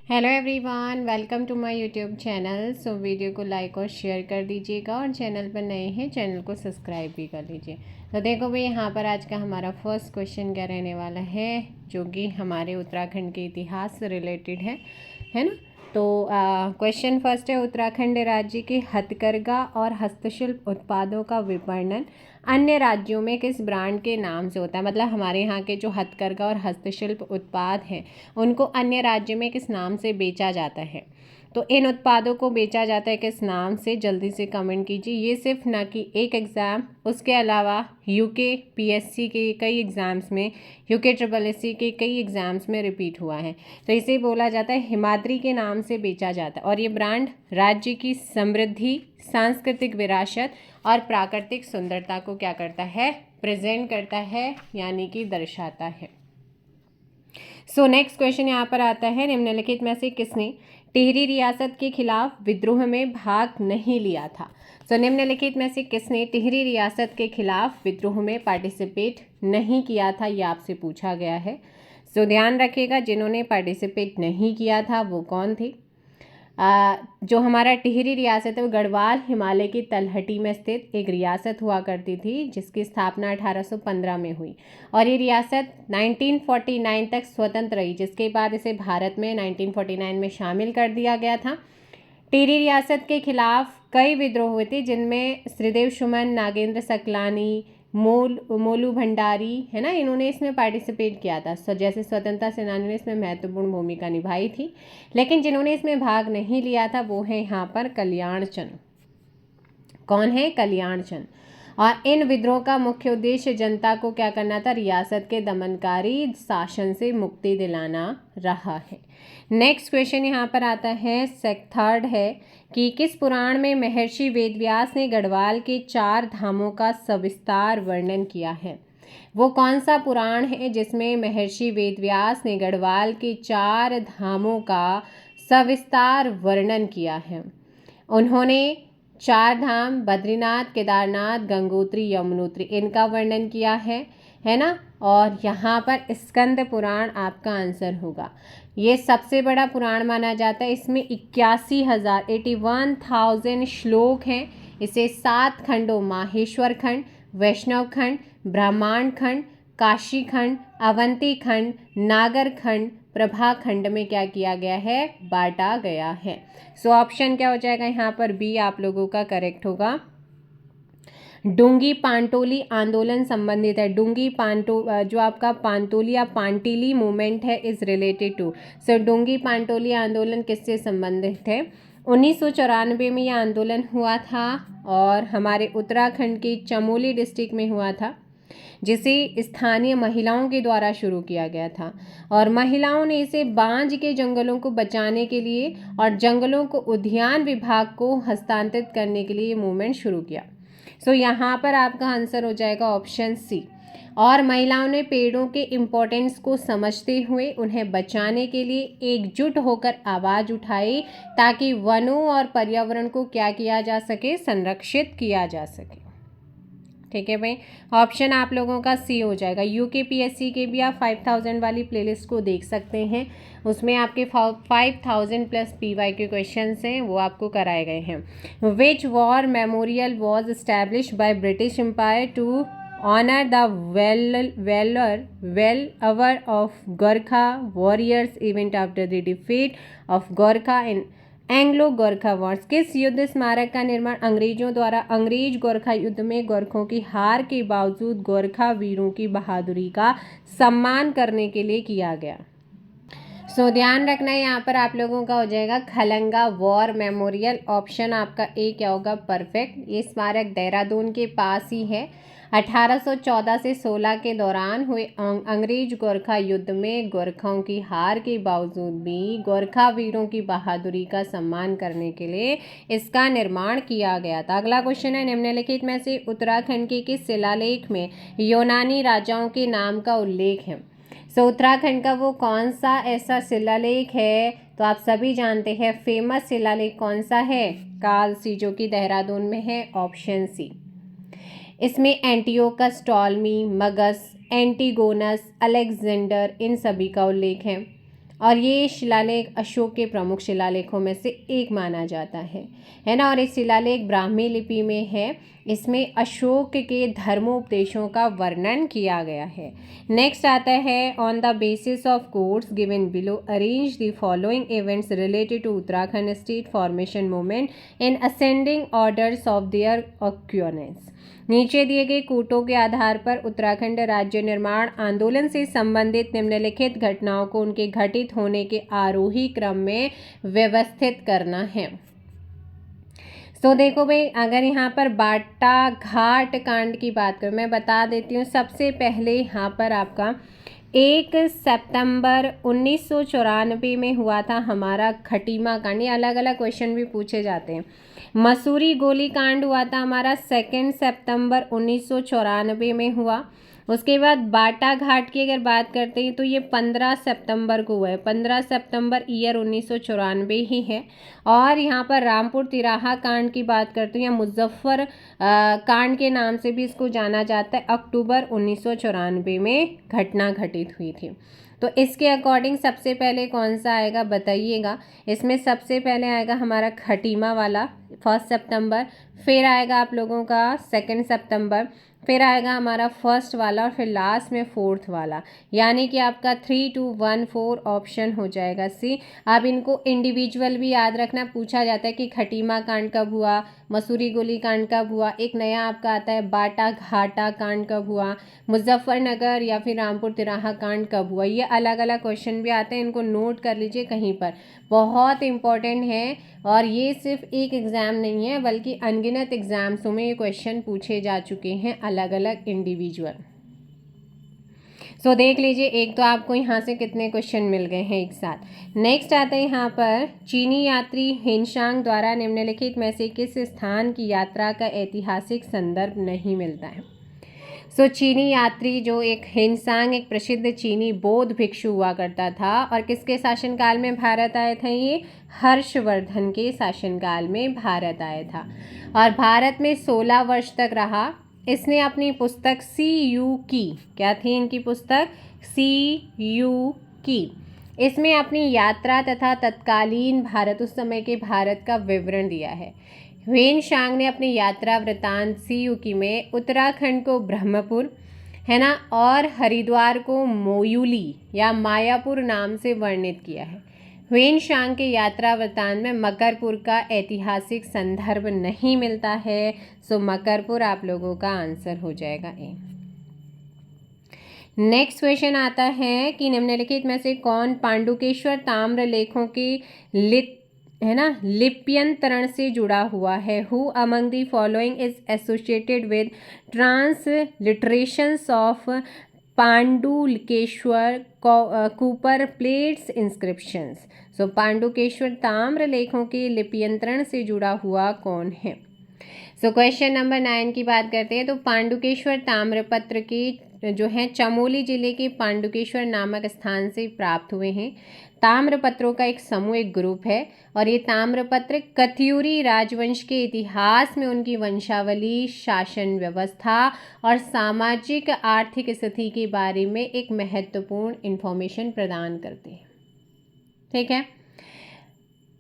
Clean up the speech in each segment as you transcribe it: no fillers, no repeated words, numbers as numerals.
Hello everyone, welcome to my YouTube channel. So video को like और share कर दीजिएगा और चैनल पर नए हैं चैनल को सब्सक्राइब भी कर लीजिए। तो देखो भाई, यहाँ पर आज का हमारा फर्स्ट क्वेश्चन क्या रहने वाला है, जो कि हमारे उत्तराखंड के इतिहास से रिलेटेड है ना। तो क्वेश्चन फर्स्ट है, उत्तराखंड राज्य के हथकरघा और हस्तशिल्प उत्पादों का विपणन अन्य राज्यों में किस ब्रांड के नाम से होता है। मतलब हमारे यहाँ के जो हथकरघा और हस्तशिल्प उत्पाद हैं उनको अन्य राज्य में किस नाम से बेचा जाता है। तो इन उत्पादों को बेचा जाता है किस नाम से, जल्दी से कमेंट कीजिए। ये सिर्फ ना कि एक एग्ज़ाम, उसके अलावा यूके पीएससी के कई एग्ज़ाम्स में, यूके ट्रिपल एससी के कई एग्ज़ाम्स में रिपीट हुआ है। तो इसे बोला जाता है हिमाद्री के नाम से बेचा जाता है और ये ब्रांड राज्य की समृद्धि, सांस्कृतिक विरासत और प्राकृतिक सुंदरता को क्या करता है, प्रेजेंट करता है, यानी कि दर्शाता है। सो नेक्स्ट क्वेश्चन यहाँ पर आता है, निम्नलिखित में से किसने टिहरी रियासत के खिलाफ विद्रोह में भाग नहीं लिया था। सो निम्नलिखित में से किसने टिहरी रियासत के खिलाफ विद्रोह में पार्टिसिपेट नहीं किया था, ये आपसे पूछा गया है। सो ध्यान रखिएगा, जिन्होंने पार्टिसिपेट नहीं किया था वो कौन थे। जो हमारा टिहरी रियासत है वो गढ़वाल हिमालय की तलहटी में स्थित एक रियासत हुआ करती थी, जिसकी स्थापना 1815 में हुई और ये रियासत 1949 तक स्वतंत्र रही, जिसके बाद इसे भारत में 1949 में शामिल कर दिया गया था। टिहरी रियासत के खिलाफ कई विद्रोह हुए थे, जिनमें श्रीदेव सुमन, नागेंद्र सकलानी, मोलू भंडारी है ना, इन्होंने इसमें पार्टिसिपेट किया था। जैसे स्वतंत्रता सेनानियों ने इसमें महत्वपूर्ण भूमिका निभाई थी, लेकिन जिन्होंने इसमें भाग नहीं लिया था वो है यहाँ पर कल्याण चंद। कौन है? कल्याण चंद। और इन विद्रोह का मुख्य उद्देश्य जनता को क्या करना था, रियासत के दमनकारी शासन से मुक्ति दिलाना रहा है। नेक्स्ट क्वेश्चन यहाँ पर आता है, थर्ड है कि किस पुराण में महर्षि वेदव्यास ने गढ़वाल के 4 धामों का सविस्तार वर्णन किया है। वो कौन सा पुराण है जिसमें महर्षि वेदव्यास ने गढ़वाल के 4 धामों का सविस्तार वर्णन किया है। उन्होंने 4 धाम बद्रीनाथ, केदारनाथ, गंगोत्री, यमुनोत्री, इनका वर्णन किया है ना। और यहाँ पर स्कंद पुराण आपका आंसर होगा। ये सबसे बड़ा पुराण माना जाता है। इसमें 81,000 श्लोक हैं। इसे 7 खंडों, माहेश्वर खंड, वैष्णव खंड, ब्रह्मांड खंड, काशी खंड, अवंती खंड, नागर खंड, प्रभा खंड में क्या किया गया है, बांटा गया है। सो ऑप्शन क्या हो जाएगा यहाँ पर, बी आप लोगों का करेक्ट होगा। डूंगी पांटोली आंदोलन संबंधित है। डूंगी जो आपका पांटोली या पांटिली मूवमेंट है इज रिलेटेड टू। सो डूंगी पांटोली आंदोलन किससे संबंधित है? 1994 में यह आंदोलन हुआ था और हमारे उत्तराखंड के चमोली डिस्ट्रिक्ट में हुआ था, जिसे स्थानीय महिलाओं के द्वारा शुरू किया गया था और महिलाओं ने इसे बांज के जंगलों को बचाने के लिए और जंगलों को उद्यान विभाग को हस्तांतरित करने के लिए ये मूवमेंट शुरू किया। सो यहाँ पर आपका आंसर हो जाएगा ऑप्शन सी। और महिलाओं ने पेड़ों के इम्पोर्टेंस को समझते हुए उन्हें बचाने के लिए एकजुट होकर आवाज़ उठाई, ताकि वनों और पर्यावरण को क्या किया जा सके, संरक्षित किया जा सके। ठीक है भाई, ऑप्शन आप लोगों का सी हो जाएगा। यूकेपीएससी के भी आप 5000 वाली प्लेलिस्ट को देख सकते हैं, उसमें आपके 5000 प्लस पीवाई के क्वेश्चन हैं, वो आपको कराए गए हैं। Which war memorial was establish by British empire to honour the valour of Gorkha warriors even after the defeat of Gorkha in Anglo Gorkha wars. किस युद्ध स्मारक का निर्माण अंग्रेजों द्वारा अंग्रेज गोरखा युद्ध में गोरखों की हार के बावजूद गोरखा वीरों की बहादुरी का सम्मान करने के लिए किया गया? सो ध्यान रखना है, यहाँ पर आप लोगों का हो जाएगा खलंगा वॉर मेमोरियल। ऑप्शन आपका ए क्या होगा, परफेक्ट। ये स्मारक देहरादून के पास ही है। 1814 से 16 के दौरान हुए अंग्रेज गोरखा युद्ध में गोरखाओं की हार के बावजूद भी गोरखा वीरों की बहादुरी का सम्मान करने के लिए इसका निर्माण किया गया था। अगला क्वेश्चन है, निम्नलिखित में से उत्तराखंड के किस शिलालेख में यूनानी राजाओं के नाम का उल्लेख है? सो उत्तराखंड का वो कौन सा ऐसा शिलालेख है, तो आप सभी जानते हैं फेमस शिलालेख कौन सा है, कालसी, जो कि देहरादून में है, ऑप्शन सी। इसमें एंटियोकस, टॉलमी, मगस, एंटीगोनस, अलेक्जेंडर, इन सभी का उल्लेख है। और ये शिलालेख अशोक के प्रमुख शिलालेखों में से एक माना जाता है ना। और इस शिलालेख ब्राह्मी लिपि में है। इसमें अशोक के धर्मोपदेशों का वर्णन किया गया है। नेक्स्ट आता है, on the basis of codes given below arrange the following events related to Uttarakhand state formation movement in ascending orders of their occurrence. नीचे दिए गए कूटों के आधार पर उत्तराखंड राज्य निर्माण आंदोलन से संबंधित निम्नलिखित घटनाओं को उनके घटित होने के आरोही क्रम में व्यवस्थित करना है। तो देखो भाई, अगर यहाँ पर बाटा घाट कांड की बात करूँ, मैं बता देती हूँ। सबसे पहले यहाँ पर आपका 1 सितंबर 1994 में हुआ था हमारा खटीमा कांड। ये अलग अलग क्वेश्चन भी पूछे जाते हैं। मसूरी गोली कांड हुआ था हमारा 2 सितंबर 1994 में हुआ। उसके बाद बाटा घाट की अगर बात करते हैं तो ये 15 सितंबर को हुआ है। 15 सितंबर ईयर 1994 ही है। और यहाँ पर रामपुर तिराहा कांड की बात करते हैं या मुजफ्फर कांड के नाम से भी इसको जाना जाता है, अक्टूबर 1994 में घटना घटित हुई थी। तो इसके अकॉर्डिंग सबसे पहले कौन सा आएगा बताइएगा। इसमें सबसे पहले आएगा हमारा खटीमा वाला 1 सितंबर, फिर आएगा आप लोगों का 2 सितंबर, फिर आएगा हमारा 1 वाला और फिर लास्ट में 4 वाला। यानी कि आपका 3, 2, 1, 4 ऑप्शन हो जाएगा सी। अब इनको इंडिविजुअल भी याद रखना, पूछा जाता है कि खटीमा कांड कब हुआ, मसूरी गोली कांड कब हुआ। एक नया आपका आता है बाटा घाटा कांड कब हुआ, मुजफ्फरनगर या फिर रामपुर तिराहा कांड कब हुआ। ये अलग अलग क्वेश्चन भी आते हैं, इनको नोट कर लीजिए कहीं पर, बहुत इंपॉर्टेंट है। और ये सिर्फ एक एग्ज़ाम नहीं है बल्कि अनगिनत एग्जाम्सों में ये क्वेश्चन पूछे जा चुके हैं अलग अलग इंडिविजुअल। सो देख लीजिए, एक तो आपको यहाँ से कितने क्वेश्चन मिल गए हैं एक साथ। नेक्स्ट आता है यहाँ पर, चीनी यात्री हिनशांग द्वारा निम्नलिखित में से किस स्थान की यात्रा का ऐतिहासिक संदर्भ नहीं मिलता है। सो चीनी यात्री जो एक हिनसांग एक प्रसिद्ध चीनी बौद्ध भिक्षु हुआ करता था और किसके शासनकाल में भारत आए थे, ये हर्षवर्धन के शासनकाल में भारत आया था और भारत में 16 वर्ष तक रहा। इसने अपनी पुस्तक CU की, क्या थी इनकी पुस्तक, CU की, इसमें अपनी यात्रा तथा तत्कालीन भारत, उस समय के भारत का विवरण दिया है। हिनशांग ने अपनी यात्रा वृत्तांत CU में उत्तराखंड को ब्रह्मपुर, है ना, और हरिद्वार को मोयूली या मायापुर नाम से वर्णित किया है। हिनशांग के यात्रा वृत्तांत में मकरपुर का ऐतिहासिक संदर्भ नहीं मिलता है। सो मकरपुर आप लोगों का आंसर हो जाएगा ए। नेक्स्ट क्वेश्चन आता है कि निम्नलिखित में से कौन पांडुकेश्वर ताम्र लेखों की लिप्यंतरण से जुड़ा हुआ है। Who among the following is associated with transliterations of Pandukeshwar copper plates inscriptions. So Pandukeshwar ताम्र लेखों के लिप्यंतरण से जुड़ा हुआ कौन है। सो क्वेश्चन नंबर 9 की बात करते हैं। तो पांडुकेश्वर ताम्रपत्र के जो हैं चमोली जिले के पांडुकेश्वर नामक स्थान से प्राप्त हुए हैं। ताम्रपत्रों का एक समूह, एक ग्रुप है और ये ताम्रपत्र कत्यूरी राजवंश के इतिहास में उनकी वंशावली, शासन व्यवस्था और सामाजिक आर्थिक स्थिति के बारे में एक महत्वपूर्ण इंफॉर्मेशन प्रदान करते हैं। ठीक है।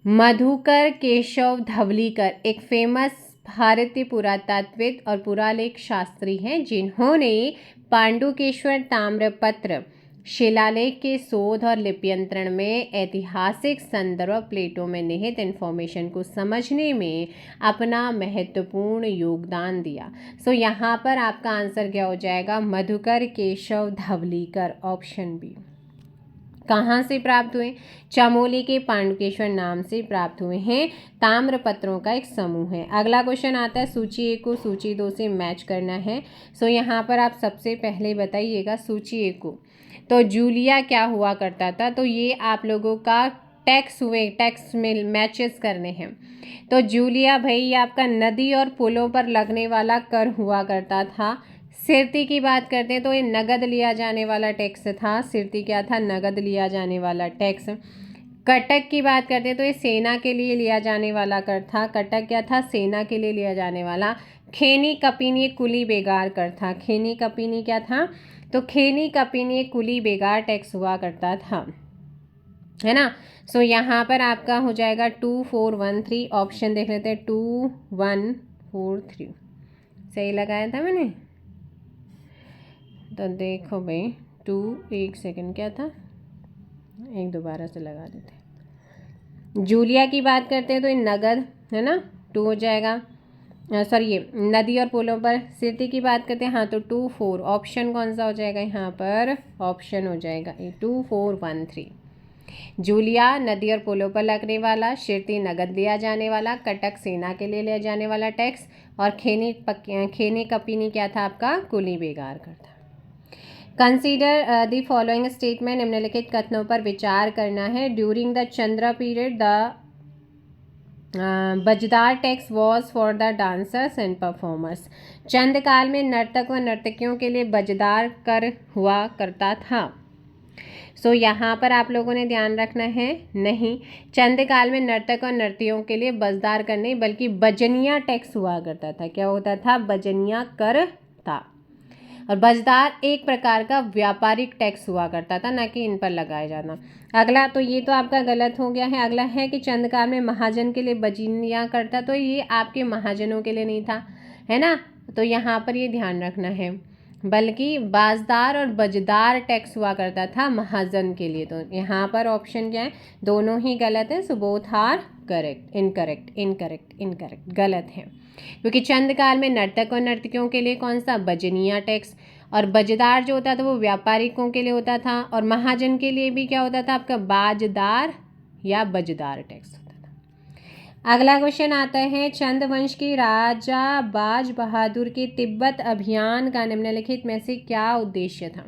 मधुकर केशव धवलीकर एक फेमस भारतीय पुरातत्वविद और पुरालेख शास्त्री हैं जिन्होंने पांडुकेश्वर ताम्रपत्र शिलालेख के शोध और लिप्यंतरण में ऐतिहासिक संदर्भ प्लेटों में निहित इन्फॉर्मेशन को समझने में अपना महत्वपूर्ण योगदान दिया। सो यहाँ पर आपका आंसर क्या हो जाएगा, मधुकर केशव धवलीकर, ऑप्शन बी। कहाँ से प्राप्त हुए, चमोली के पांडुकेश्वर नाम से प्राप्त हुए हैं। ताम्रपत्रों का एक समूह है। अगला क्वेश्चन आता है, सूची 1 को सूची 2 से मैच करना है। सो यहाँ पर आप सबसे पहले बताइएगा सूची 1 को, तो जूलिया क्या हुआ करता था। तो ये आप लोगों का टैक्स में मैचेस करने हैं। तो जूलिया भाई आपका नदी और पुलों पर लगने वाला कर हुआ करता था। सिरती की बात करते हैं तो ये नगद लिया जाने वाला टैक्स था। सिरती क्या था, नगद लिया जाने वाला टैक्स। कटक की बात करते हैं तो ये सेना के लिए लिया जाने वाला कर था। कटक क्या था, सेना के लिए लिया जाने वाला। खेनी कपीनी एक कुली बेगार कर था। खेनी कपीनी क्या था, तो खेनी कपीनी एक कुली बेगार टैक्स हुआ करता था। है ना। सो यहाँ पर आपका हो जाएगा 2413। ऑप्शन देख लेते हैं, 2143 सही लगाया था मैंने। तो देखो भाई 2, एक सेकंड क्या था, एक दोबारा से लगा देते हैं। जूलिया की बात करते हैं तो ये नगद है ना, 2 हो जाएगा। सॉरी ये नदी और पुलों पर। सिटी की बात करते हैं हाँ, तो 24। ऑप्शन कौन सा हो जाएगा यहाँ पर, ऑप्शन हो जाएगा 2413। जूलिया नदी और पुलों पर लगने वाला, शिरती नगद लिया जाने वाला, कटक सेना के लिए लिया जाने वाला टैक्स, और खेनी कपीनी क्या था आपका, कुली बेगार कर था। कंसीडर द फॉलोइंग स्टेटमेंट, निम्नलिखित कथनों पर विचार करना है। During the Chandra period the Bajdar tax was for the dancers and performers. Chand काल में नर्तक व नर्तकियों के लिए बजदार कर हुआ करता था। सो यहाँ पर आप लोगों ने ध्यान रखना है, नहीं, चंद काल में नर्तक और नर्तियों के लिए बजदार कर नहीं बल्कि बजनिया टैक्स हुआ करता था। क्या होता था, बजनिया कर था। और बजदार एक प्रकार का व्यापारिक टैक्स हुआ करता था, ना कि इन पर लगाया जाना। अगला तो ये तो आपका गलत हो गया है। अगला है कि चंदकाल में महाजन के लिए बजनिया करता, तो ये आपके महाजनों के लिए नहीं था, है ना। तो यहाँ पर ये ध्यान रखना है, बल्कि बाजदार और बजदार टैक्स हुआ करता था महाजन के लिए। तो यहाँ पर ऑप्शन क्या है, दोनों ही गलत है। So both are correct, incorrect incorrect incorrect, गलत है। क्योंकि चंद काल में नर्तक और नर्तकियों के लिए कौन सा, बजनिया टैक्स, और बजदार जो होता था वो व्यापारिकों के लिए होता था, और महाजन के लिए भी क्या होता था आपका, बाजदार या बजदार टैक्स होता था। अगला क्वेश्चन आता है, चंद वंश के राजा बाज बहादुर के तिब्बत अभियान का निम्नलिखित में से क्या उद्देश्य था।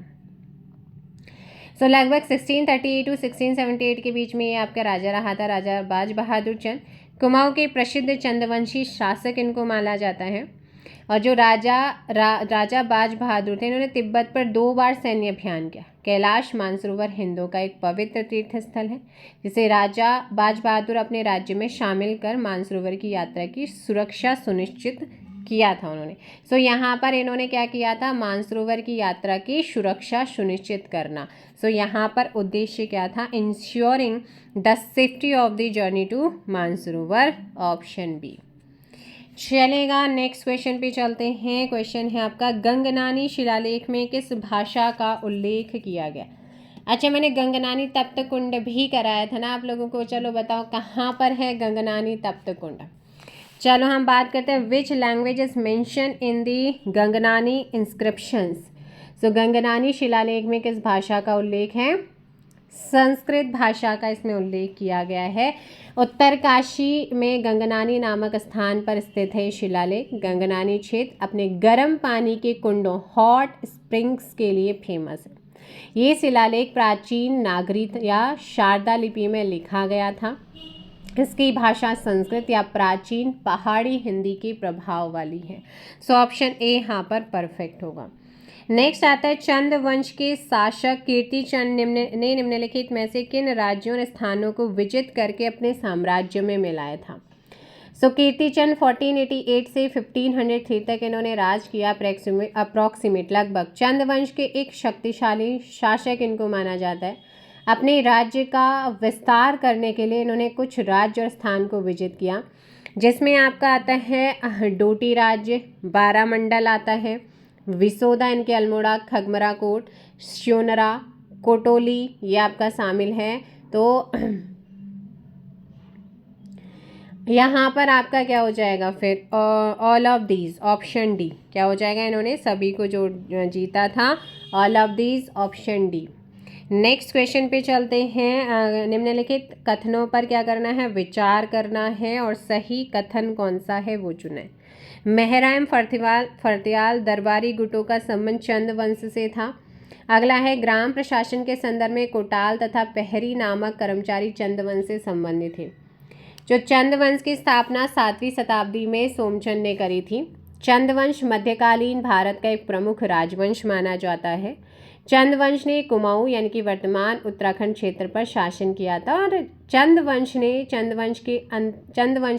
सो लगभग 1638 टू 1678 के बीच में ये आपका राजा रहा था, राजा बाज बहादुर चंद। कुमाऊं के प्रसिद्ध चंदवंशी शासक इनको माना जाता है। और जो राजा बाज बहादुर थे, इन्होंने तिब्बत पर 2 बार सैन्य अभियान किया। कैलाश मानसरोवर हिंदुओं का एक पवित्र तीर्थ स्थल है, जिसे राजा बाज बहादुर अपने राज्य में शामिल कर मानसरोवर की यात्रा की सुरक्षा सुनिश्चित किया था उन्होंने। सो यहाँ पर इन्होंने क्या किया था, मानसरोवर की यात्रा की सुरक्षा सुनिश्चित करना। सो यहाँ पर उद्देश्य क्या था, ensuring the safety of the journey to Mansarovar, option B. चलेगा, नेक्स्ट क्वेश्चन पे चलते हैं। क्वेश्चन है आपका, गंगनानी शिलालेख में किस भाषा का उल्लेख किया गया। अच्छा, मैंने गंगनानी तप्त कुंड भी कराया था ना आप लोगों को। चलो बताओ कहाँ पर है गंगनानी तप्त कुंड। चलो हम बात करते हैं, which language is mention in the Gangnani inscriptions. So Gangnani शिलालेख में किस भाषा का उल्लेख है, संस्कृत भाषा का इसमें उल्लेख किया गया है। उत्तरकाशी में गंगनानी नामक स्थान पर स्थित है शिलालेख। गंगनानी क्षेत्र अपने गर्म पानी के कुंडों, हॉट स्प्रिंग्स के लिए फेमस है। ये शिलालेख प्राचीन नागरिक या शारदा लिपि में लिखा गया था। इसकी भाषा संस्कृत या प्राचीन पहाड़ी हिंदी के प्रभाव वाली है। सो ऑप्शन ए यहाँ पर परफेक्ट होगा। नेक्स्ट आता है, चंद वंश के शासक कीर्तिचंद ने निम्नलिखित में से किन राज्यों और स्थानों को विजित करके अपने साम्राज्य में मिलाया था। सो कीर्तिचंद 1488 से 1503 तक इन्होंने राज किया, अप्रॉक्सीमेट लगभग। चंद वंश के एक शक्तिशाली शासक इनको माना जाता है। अपने राज्य का विस्तार करने के लिए इन्होंने कुछ राज्य और स्थान को विजित किया, जिसमें आपका आता है डोटी राज्य, बारामंडल आता है, विसोदा इनके अल्मोड़ा, खगमरा कोट, श्योनरा, कोटोली ये आपका शामिल है। तो यहाँ पर आपका क्या हो जाएगा फिर, all of these, option D क्या हो जाएगा, इन्होंने सभी को जो जीता था, all of these, option D. Next question पे चलते हैं। निम्नलिखित कथनों पर क्या करना है, विचार करना है और सही कथन कौन सा है वो चुनें। मेहराम फर्त्याल दरबारी गुटों का संबंध चंद वंश से था। अगला है, ग्राम प्रशासन के संदर्भ में कोटाल तथा पहरी नामक कर्मचारी चंद वंश से संबंधित थे। जो चंद वंश की स्थापना 7वीं शताब्दी में सोमचंद ने करी थी। चंद वंश मध्यकालीन भारत का एक प्रमुख राजवंश माना जाता है। चंद वंश ने कुमाऊं यानी कि वर्तमान उत्तराखंड क्षेत्र पर शासन किया था। और चंद वंश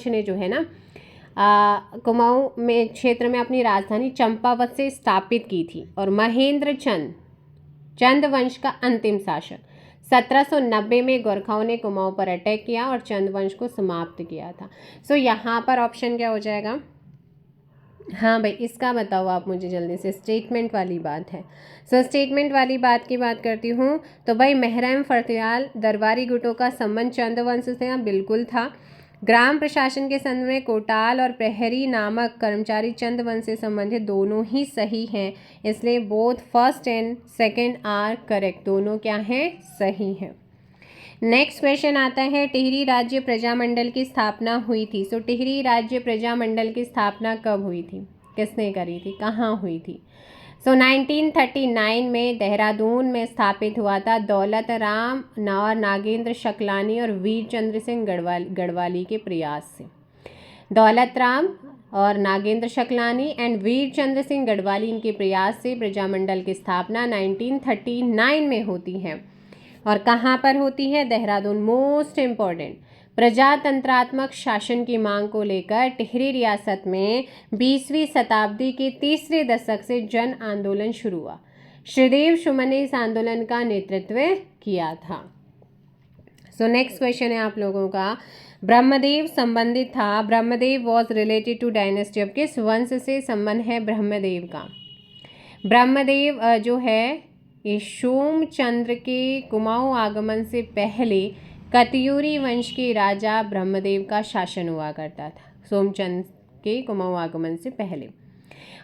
ने जो है ना कुमाऊं में क्षेत्र में अपनी राजधानी चंपावत से स्थापित की थी। और महेंद्र चंद वंश का अंतिम शासक 1790 में गोरखाओं ने कुमाऊं पर अटैक किया और चंद वंश को समाप्त किया था। सो यहाँ पर ऑप्शन क्या हो जाएगा? हाँ भाई, इसका बताओ आप मुझे जल्दी से। स्टेटमेंट वाली बात है। सो स्टेटमेंट वाली बात की बात करती हूँ तो भाई महरम फर्त्याल दरबारी गुटों का संबंध चंद वंश से बिल्कुल था। ग्राम प्रशासन के संदर्भ में कोटाल और प्रहरी नामक कर्मचारी चंद वंश से संबंधित दोनों ही सही हैं, इसलिए both first and second are correct, दोनों क्या हैं? सही हैं। नेक्स्ट क्वेश्चन आता है, टिहरी राज्य प्रजामंडल की स्थापना हुई थी। सो टिहरी राज्य प्रजामंडल की स्थापना कब हुई थी? किसने करी थी? कहाँ हुई थी? सो 1939 में देहरादून में स्थापित हुआ था दौलत राम और नागेंद्र शकलानी और वीर चंद्र सिंह गढ़वाली के प्रयास से। दौलत राम और नागेंद्र शकलानी एंड वीर चंद्र सिंह गढ़वाली इनके प्रयास से प्रजामंडल की स्थापना 1939 में होती है। और कहाँ पर होती है? देहरादून। मोस्ट इम्पॉर्टेंट, प्रजातंत्रात्मक शासन की मांग को लेकर टिहरी रियासत में 20वीं शताब्दी के तीसरे दशक से जन आंदोलन शुरू हुआ। श्रीदेव सुमन ने इस आंदोलन का नेतृत्व किया था। सो नेक्स्ट क्वेश्चन है आप लोगों का, ब्रह्मदेव संबंधित था। Brahmadev was related to dynasty, अब किस वंश से संबंध है ब्रह्मदेव का? ब्रह्मदेव जो है ये सोमचंद्र के कुमाऊं आगमन से पहले कत्यूरी वंश के राजा ब्रह्मदेव का शासन हुआ करता था, सोमचंद्र के कुमाऊं आगमन से पहले।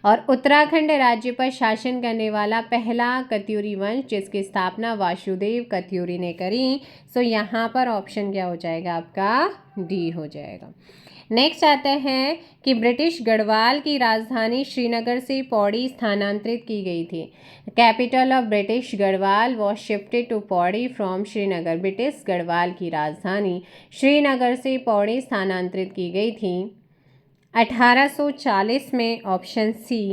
और उत्तराखंड राज्य पर शासन करने वाला पहला कत्यूरी वंश जिसकी स्थापना वासुदेव कत्यूरी ने करी। सो यहाँ पर ऑप्शन क्या हो जाएगा आपका? डी हो जाएगा। नेक्स्ट आता है कि ब्रिटिश गढ़वाल की राजधानी श्रीनगर से पौड़ी स्थानांतरित की गई थी। Capital of British Garhwal was shifted to Pauri from Srinagar. British Garhwal की राजधानी श्रीनगर से पौड़ी स्थानांतरित की गई थी 1840 में। ऑप्शन सी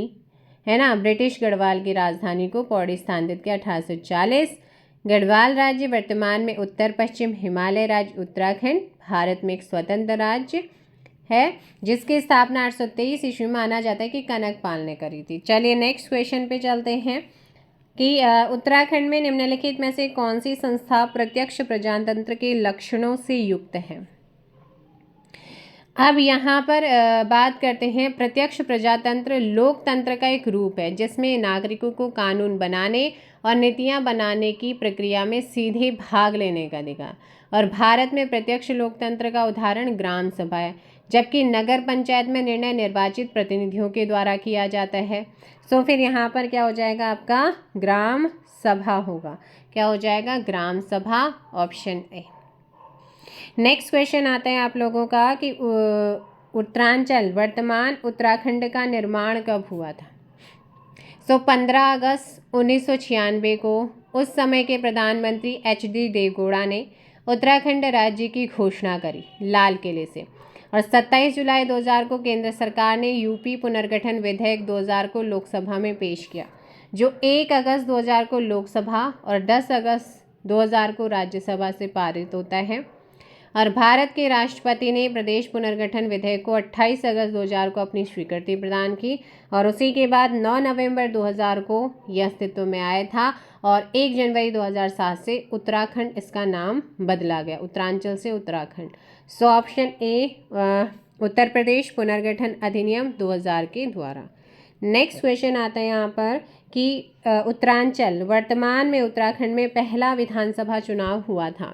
है ना, ब्रिटिश गढ़वाल की राजधानी को पौड़ी स्थानांतरित किया 1840। गढ़वाल राज्य वर्तमान में उत्तर पश्चिम हिमालय राज्य उत्तराखंड भारत में एक स्वतंत्र राज्य है जिसकी स्थापना 823 ईस्वी में माना जाता है कि कनकपाल ने करी थी। चलिए नेक्स्ट क्वेश्चन पे चलते हैं कि उत्तराखंड में निम्नलिखित में से कौन सी संस्था प्रत्यक्ष प्रजातंत्र के लक्षणों से युक्त है? अब यहाँ पर बात करते हैं, प्रत्यक्ष प्रजातंत्र लोकतंत्र का एक रूप है जिसमें नागरिकों को कानून बनाने और नीतियाँ बनाने की प्रक्रिया में सीधे भाग लेने का अधिकार। और भारत में प्रत्यक्ष लोकतंत्र का उदाहरण ग्राम सभा है, जबकि नगर पंचायत में निर्णय निर्वाचित प्रतिनिधियों के द्वारा किया जाता है। सो फिर यहाँ पर क्या हो जाएगा आपका? ग्राम सभा होगा। क्या हो जाएगा? ग्राम सभा, ऑप्शन ए। नेक्स्ट क्वेश्चन आता है आप लोगों का कि उत्तरांचल वर्तमान उत्तराखंड का निर्माण कब हुआ था? सो 15 अगस्त 1996 को उस समय के प्रधानमंत्री HD देवगौड़ा ने उत्तराखंड राज्य की घोषणा करी लाल किले से। और 27 जुलाई 2000 को केंद्र सरकार ने यूपी पुनर्गठन विधेयक 2000 को लोकसभा में पेश किया, जो 1 अगस्त 2000 को लोकसभा और 10 अगस्त 2000 को राज्यसभा से पारित होता है। और भारत के राष्ट्रपति ने प्रदेश पुनर्गठन विधेयक को 28 अगस्त 2000 को अपनी स्वीकृति प्रदान की और उसी के बाद 9 नवंबर 2000 को यह अस्तित्व में आया था और 1 जनवरी 2007 से उत्तराखंड इसका नाम बदला गया, उत्तरांचल से Uttarakhand. So option A Uttar Pradesh पुनर्गठन अधिनियम 2000 के द्वारा। नेक्स्ट क्वेश्चन आता है यहाँ पर कि उत्तरांचल वर्तमान में उत्तराखंड में पहला विधानसभा चुनाव हुआ था।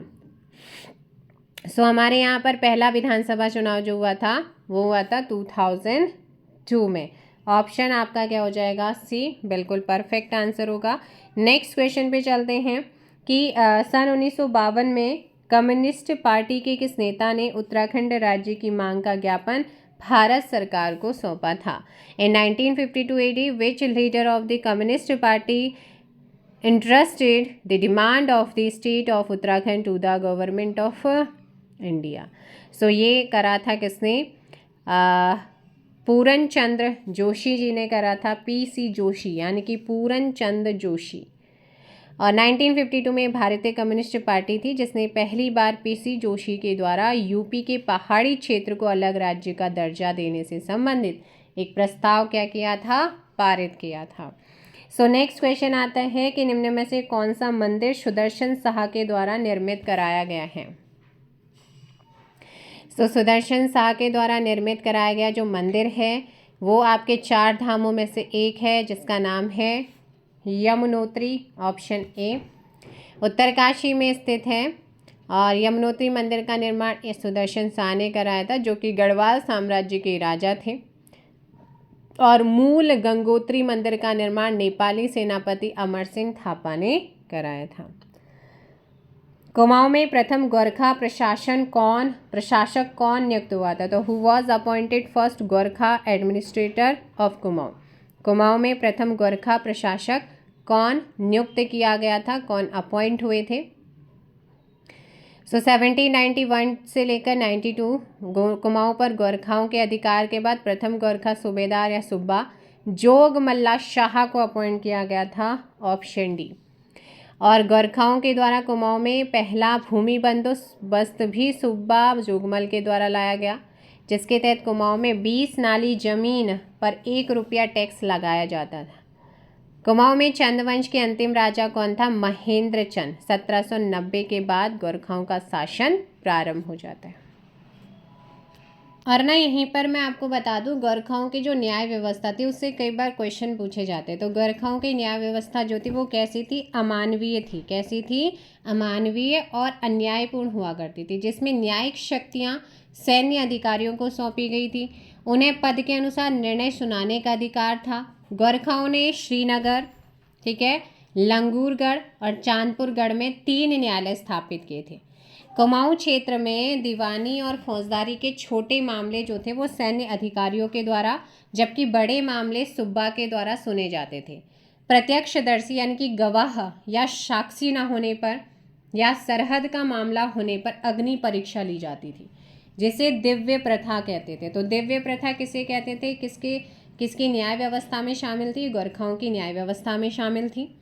सो हमारे यहाँ पर पहला विधानसभा चुनाव जो हुआ था वो हुआ था 2002 में। ऑप्शन आपका क्या हो जाएगा? सी, बिल्कुल परफेक्ट आंसर होगा। नेक्स्ट क्वेश्चन पे चलते हैं कि सन 1952 में कम्युनिस्ट पार्टी के किस नेता ने उत्तराखंड राज्य की मांग का ज्ञापन भारत सरकार को सौंपा था? In 1952 AD which leader of the communist party interested the demand of the state of Uttarakhand to the government of India? So ये करा था किसने? पूरन चंद्र जोशी जी ने करा था, PC जोशी यानी कि पूरन चंद्र जोशी। और 1952 में भारतीय कम्युनिस्ट पार्टी थी जिसने पहली बार PC जोशी के द्वारा यूपी के पहाड़ी क्षेत्र को अलग राज्य का दर्जा देने से संबंधित एक प्रस्ताव क्या किया था? पारित किया था। सो नेक्स्ट क्वेश्चन आता है कि निम्न में से कौन सा मंदिर सुदर्शन शाह के द्वारा निर्मित कराया गया है। सो सुदर्शन शाह के द्वारा निर्मित कराया गया जो मंदिर है वो आपके 4 धामों में से एक है, जिसका नाम है यमुनोत्री, ऑप्शन ए। उत्तरकाशी में स्थित है और यमुनोत्री मंदिर का निर्माण इस सुदर्शन शाह ने कराया था, जो कि गढ़वाल साम्राज्य के राजा थे। और मूल गंगोत्री मंदिर का निर्माण नेपाली सेनापति अमर सिंह थापा ने कराया था। कुमाऊं में प्रथम गोरखा प्रशासक कौन नियुक्त हुआ था। तो who was appointed first Gorkha administrator of Kumaon. Kumaon में प्रथम गोरखा प्रशासक कौन नियुक्त किया गया था, कौन अपॉइंट हुए थे। सो 1791 से लेकर 92 कुमाऊं पर गोरखाओं के अधिकार के बाद प्रथम गोरखा सूबेदार या सुब्बा जोग मल्ला शाह को अपॉइंट किया गया था, ऑप्शन डी। और गोरखाओं के द्वारा कुमाऊं में पहला भूमि बंदोबस्त भी सुब्बा जोगमल के द्वारा लाया गया, जिसके तहत कुमाऊं में 20 नाली जमीन पर 1 रुपया टैक्स लगाया जाता था। कुमाऊं में चंद वंश के अंतिम राजा कौन था, महेंद्र चंद। 1790 के बाद गोरखाओं का शासन प्रारंभ हो जाता है। और ना यहीं पर मैं आपको बता दूं, गोरखाओं की जो न्याय व्यवस्था थी उससे कई बार क्वेश्चन पूछे जाते। तो गोरखाओं की न्याय व्यवस्था जो थी वो कैसी थी, अमानवीय थी। कैसी थी, अमानवीय और अन्यायपूर्ण हुआ करती थी, जिसमें न्यायिक शक्तियाँ सैन्य अधिकारियों को सौंपी गई थी। उन्हें पद के अनुसार निर्णय सुनाने का अधिकार था। गोरखाओं ने श्रीनगर, ठीक है, लंगूरगढ़ और चांदपुरगढ़ में 3 न्यायालय स्थापित किए थे। कुमाऊं क्षेत्र में दीवानी और फौजदारी के छोटे मामले जो थे वो सैन्य अधिकारियों के द्वारा, जबकि बड़े मामले सुब्बा के द्वारा सुने जाते थे। प्रत्यक्षदर्शी यानी कि गवाह या साक्षी न होने पर या सरहद का मामला होने पर अग्नि परीक्षा ली जाती थी, जिसे दिव्य प्रथा कहते थे। तो दिव्य प्रथा किसे कहते थे, किसकी न्याय व्यवस्था में शामिल थी, गोरखाओं की न्याय व्यवस्था में शामिल थी,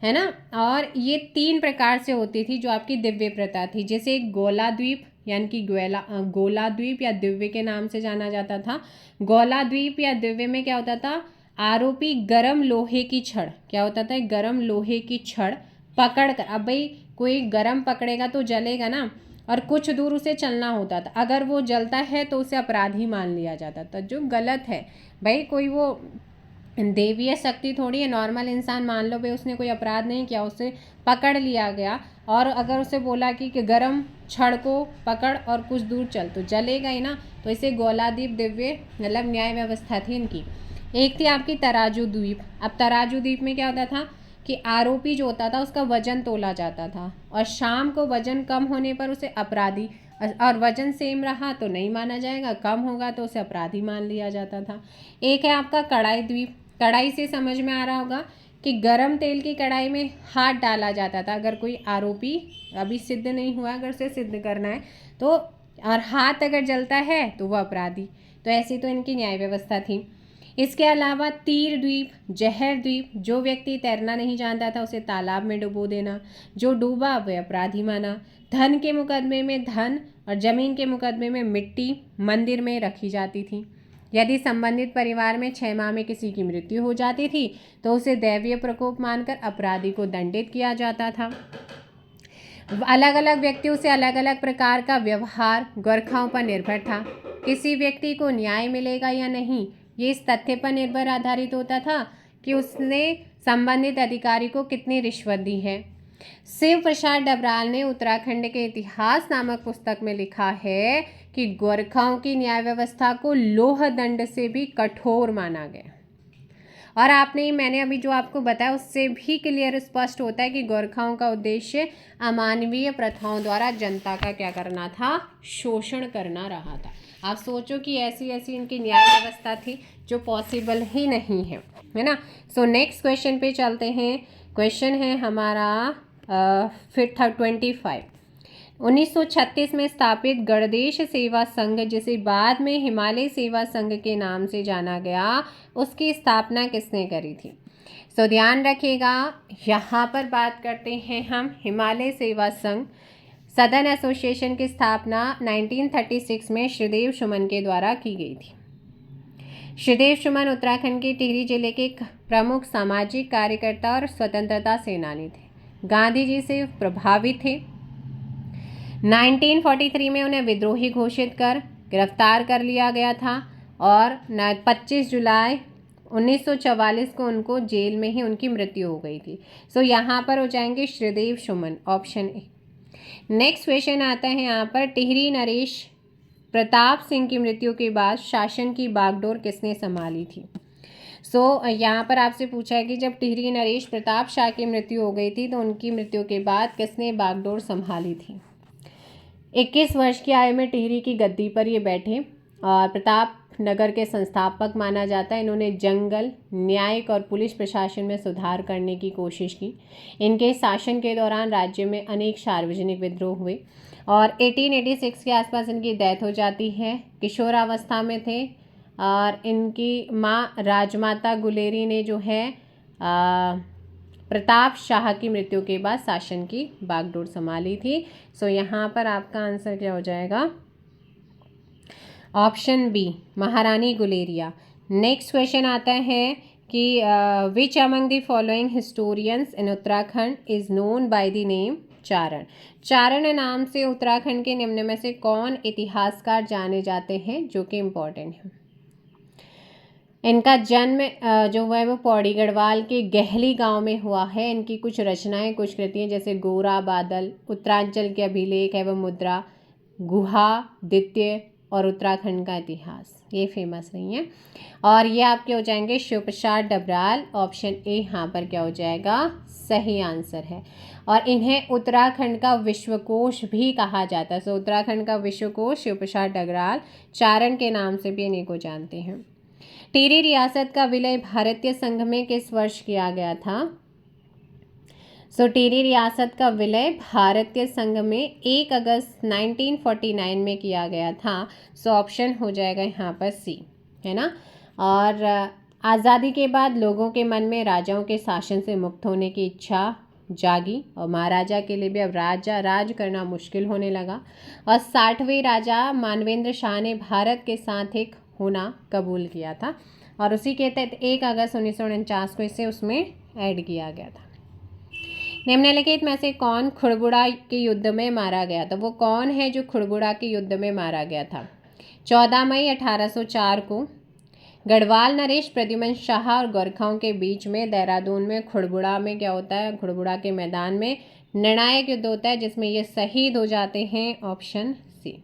है ना। और ये 3 प्रकार से होती थी जो आपकी दिव्य प्रथा थी, जैसे गोला द्वीप यानी कि गोला द्वीप या दिव्य के नाम से जाना जाता था। गोला द्वीप या दिव्य में क्या होता था, आरोपी गरम लोहे की छड़, क्या होता था, गरम लोहे की छड़ पकड़ कर, अब भाई कोई गरम पकड़ेगा तो जलेगा ना, और कुछ दूर उसे चलना होता था। अगर वो जलता है तो उसे अपराधी मान लिया जाता था, जो गलत है। भाई कोई वो देवीय शक्ति थोड़ी है, नॉर्मल इंसान, मान लो भाई उसने कोई अपराध नहीं किया, उसे पकड़ लिया गया और अगर उसे बोला कि गरम छड़ को पकड़ और कुछ दूर चल, तो जलेगा ही ना। तो इसे गोलाद्वीप दिव्य मतलब न्याय व्यवस्था थी इनकी। एक थी आपकी तराजू द्वीप। अब तराजू द्वीप में क्या होता था कि आरोपी जो होता था उसका वजन तोला जाता था, और शाम को वजन कम होने पर उसे अपराधी, और वजन सेम रहा तो नहीं माना जाएगा, कम होगा तो उसे अपराधी मान लिया जाता था। एक है आपका कढ़ाई द्वीप। कढ़ाई से समझ में आ रहा होगा कि गरम तेल की कढ़ाई में हाथ डाला जाता था। अगर कोई आरोपी, अभी सिद्ध नहीं हुआ, अगर उसे सिद्ध करना है तो, और हाथ अगर जलता है तो वह अपराधी। तो ऐसी तो इनकी न्याय व्यवस्था थी। इसके अलावा तीर द्वीप, जहर द्वीप, जो व्यक्ति तैरना नहीं जानता था उसे तालाब में डुबो देना, जो डूबा वह अपराधी माना। धन के मुकदमे में धन और जमीन के मुकदमे में मिट्टी मंदिर में रखी जाती थी। यदि संबंधित परिवार में 6 माह में किसी की मृत्यु हो जाती थी तो उसे दैवीय प्रकोप मानकर अपराधी को दंडित किया जाता था। अलग अलग व्यक्तियों से अलग अलग प्रकार का व्यवहार गोरखाओं पर निर्भर था। किसी व्यक्ति को न्याय मिलेगा या नहीं ये इस तथ्य पर निर्भर आधारित होता था कि उसने संबंधित अधिकारी को कितनी रिश्वत दी है। शिव प्रसाद डबराल ने उत्तराखंड के इतिहास नामक पुस्तक में लिखा है कि गोरखाओं की न्याय व्यवस्था को लोह दंड से भी कठोर माना गया। और आपने, मैंने अभी जो आपको बताया उससे भी क्लियर स्पष्ट होता है कि गोरखाओं का उद्देश्य अमानवीय प्रथाओं द्वारा जनता का क्या करना था, शोषण करना रहा था। आप सोचो कि ऐसी इनकी न्याय व्यवस्था थी जो पॉसिबल ही नहीं है ना। सो नेक्स्ट क्वेश्चन पे चलते हैं। क्वेश्चन है हमारा 25। 1936 में स्थापित गणदेश सेवा संघ, जिसे बाद में हिमालय सेवा संघ के नाम से जाना गया, उसकी स्थापना किसने करी थी। सो ध्यान रखिएगा, यहाँ पर बात करते हैं हम हिमालय सेवा संघ सदर्न एसोसिएशन की स्थापना 1936 में श्रीदेव सुमन के द्वारा की गई थी। श्रीदेव सुमन उत्तराखंड के टिहरी जिले के एक प्रमुख सामाजिक कार्यकर्ता और स्वतंत्रता सेनानी थे। गांधी जी से प्रभावित थे। 1943 में उन्हें विद्रोही घोषित कर गिरफ्तार कर लिया गया था और 25 जुलाई 1944 को उनको जेल में ही उनकी मृत्यु हो गई थी। सो यहाँ पर हो जाएंगे श्रीदेव सुमन, ऑप्शन ए। नेक्स्ट क्वेश्चन आता है यहाँ पर, टिहरी नरेश प्रताप सिंह की मृत्यु के बाद शासन की बागडोर किसने संभाली थी? यहाँ पर आपसे पूछा है कि जब टिहरी नरेश प्रताप शाह की मृत्यु हो गई थी तो उनकी मृत्यु के बाद किसने बागडोर संभाली थी? 21 वर्ष की आयु में टिहरी की गद्दी पर ये बैठे और प्रताप नगर के संस्थापक माना जाता है। इन्होंने जंगल, न्यायिक और पुलिस प्रशासन में सुधार करने की कोशिश की। इनके शासन के दौरान राज्य में अनेक सार्वजनिक विद्रोह हुए और 1886 के आसपास इनकी डेथ हो जाती है। किशोरावस्था में थे और इनकी माँ राजमाता गुलेरी ने जो है प्रताप शाह की मृत्यु के बाद शासन की बागडोर संभाली थी। यहाँ पर आपका आंसर क्या हो जाएगा? ऑप्शन बी, महारानी गुलेरिया। नेक्स्ट क्वेश्चन आता है कि which among the following historians in Uttarakhand is known by the name Charan? Charan नाम से उत्तराखंड के निम्न में से कौन इतिहासकार जाने जाते हैं, जो कि इम्पोर्टेंट है? इनका जन्म जो है वो पौड़ी गढ़वाल के गहली गांव में हुआ है। इनकी कुछ रचनाएं, कुछ कृतियाँ जैसे गोरा बादल, उत्तरांचल के अभिलेख एवं मुद्रा, गुहा, द्वितीय और उत्तराखंड का इतिहास, ये फेमस रही हैं। और ये आपके हो जाएंगे शिव प्रसाद डबराल, ऑप्शन ए यहाँ पर क्या हो जाएगा? सही आंसर है। और इन्हें उत्तराखंड का विश्वकोश भी कहा जाता है। सो उत्तराखंड का विश्वकोश शिव प्रसाद डबराल चारण के नाम से भी इन्हीं को जानते हैं। टिहरी रियासत का विलय भारतीय संघ में किस वर्ष किया गया था? टिहरी रियासत का विलय भारतीय संघ में 1 अगस्त 1949 में किया गया था। ऑप्शन हो जाएगा यहाँ पर सी, है ना। और आज़ादी के बाद लोगों के मन में राजाओं के शासन से मुक्त होने की इच्छा जागी और महाराजा के लिए भी अब राज करना मुश्किल होने लगा और 60वें राजा मानवेंद्र शाह ने भारत के साथ एक होना कबूल किया था और उसी के तहत 1 अगस्त 1949 को इसे उसमें ऐड किया गया था। निम्नलिखित में से कौन खुड़बुड़ा के युद्ध में मारा गया था? वो कौन है जो खुड़बुड़ा के युद्ध में मारा गया था? 14 मई 1804 को गढ़वाल नरेश प्रद्युमन शाह और गोरखाओं के बीच में देहरादून में खुड़बुड़ा में क्या होता है? खुड़बुड़ा के मैदान में निर्णायक युद्ध होता है जिसमें ये शहीद हो जाते हैं, ऑप्शन सी।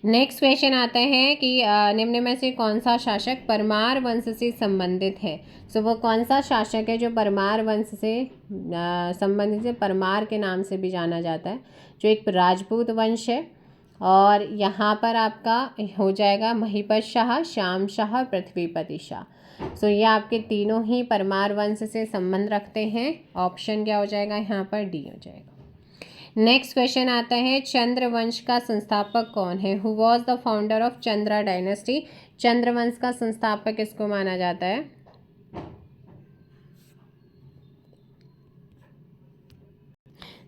नेक्स्ट क्वेश्चन आता है कि निम्न में से कौन सा शासक परमार वंश से संबंधित है? वो कौन सा शासक है जो परमार वंश से संबंधित है? परमार के नाम से भी जाना जाता है, जो एक राजपूत वंश है। और यहाँ पर आपका हो जाएगा महिपत शाह, श्याम शाह, पृथ्वीपति शाह। ये आपके तीनों ही परमार वंश से संबंध रखते हैं। ऑप्शन क्या हो जाएगा? यहाँ पर डी हो जाएगा। नेक्स्ट क्वेश्चन आता है, चंद्र वंश का संस्थापक कौन है? Who was the founder of Chandra dynasty? Chandra वंश का संस्थापक किसको माना जाता है?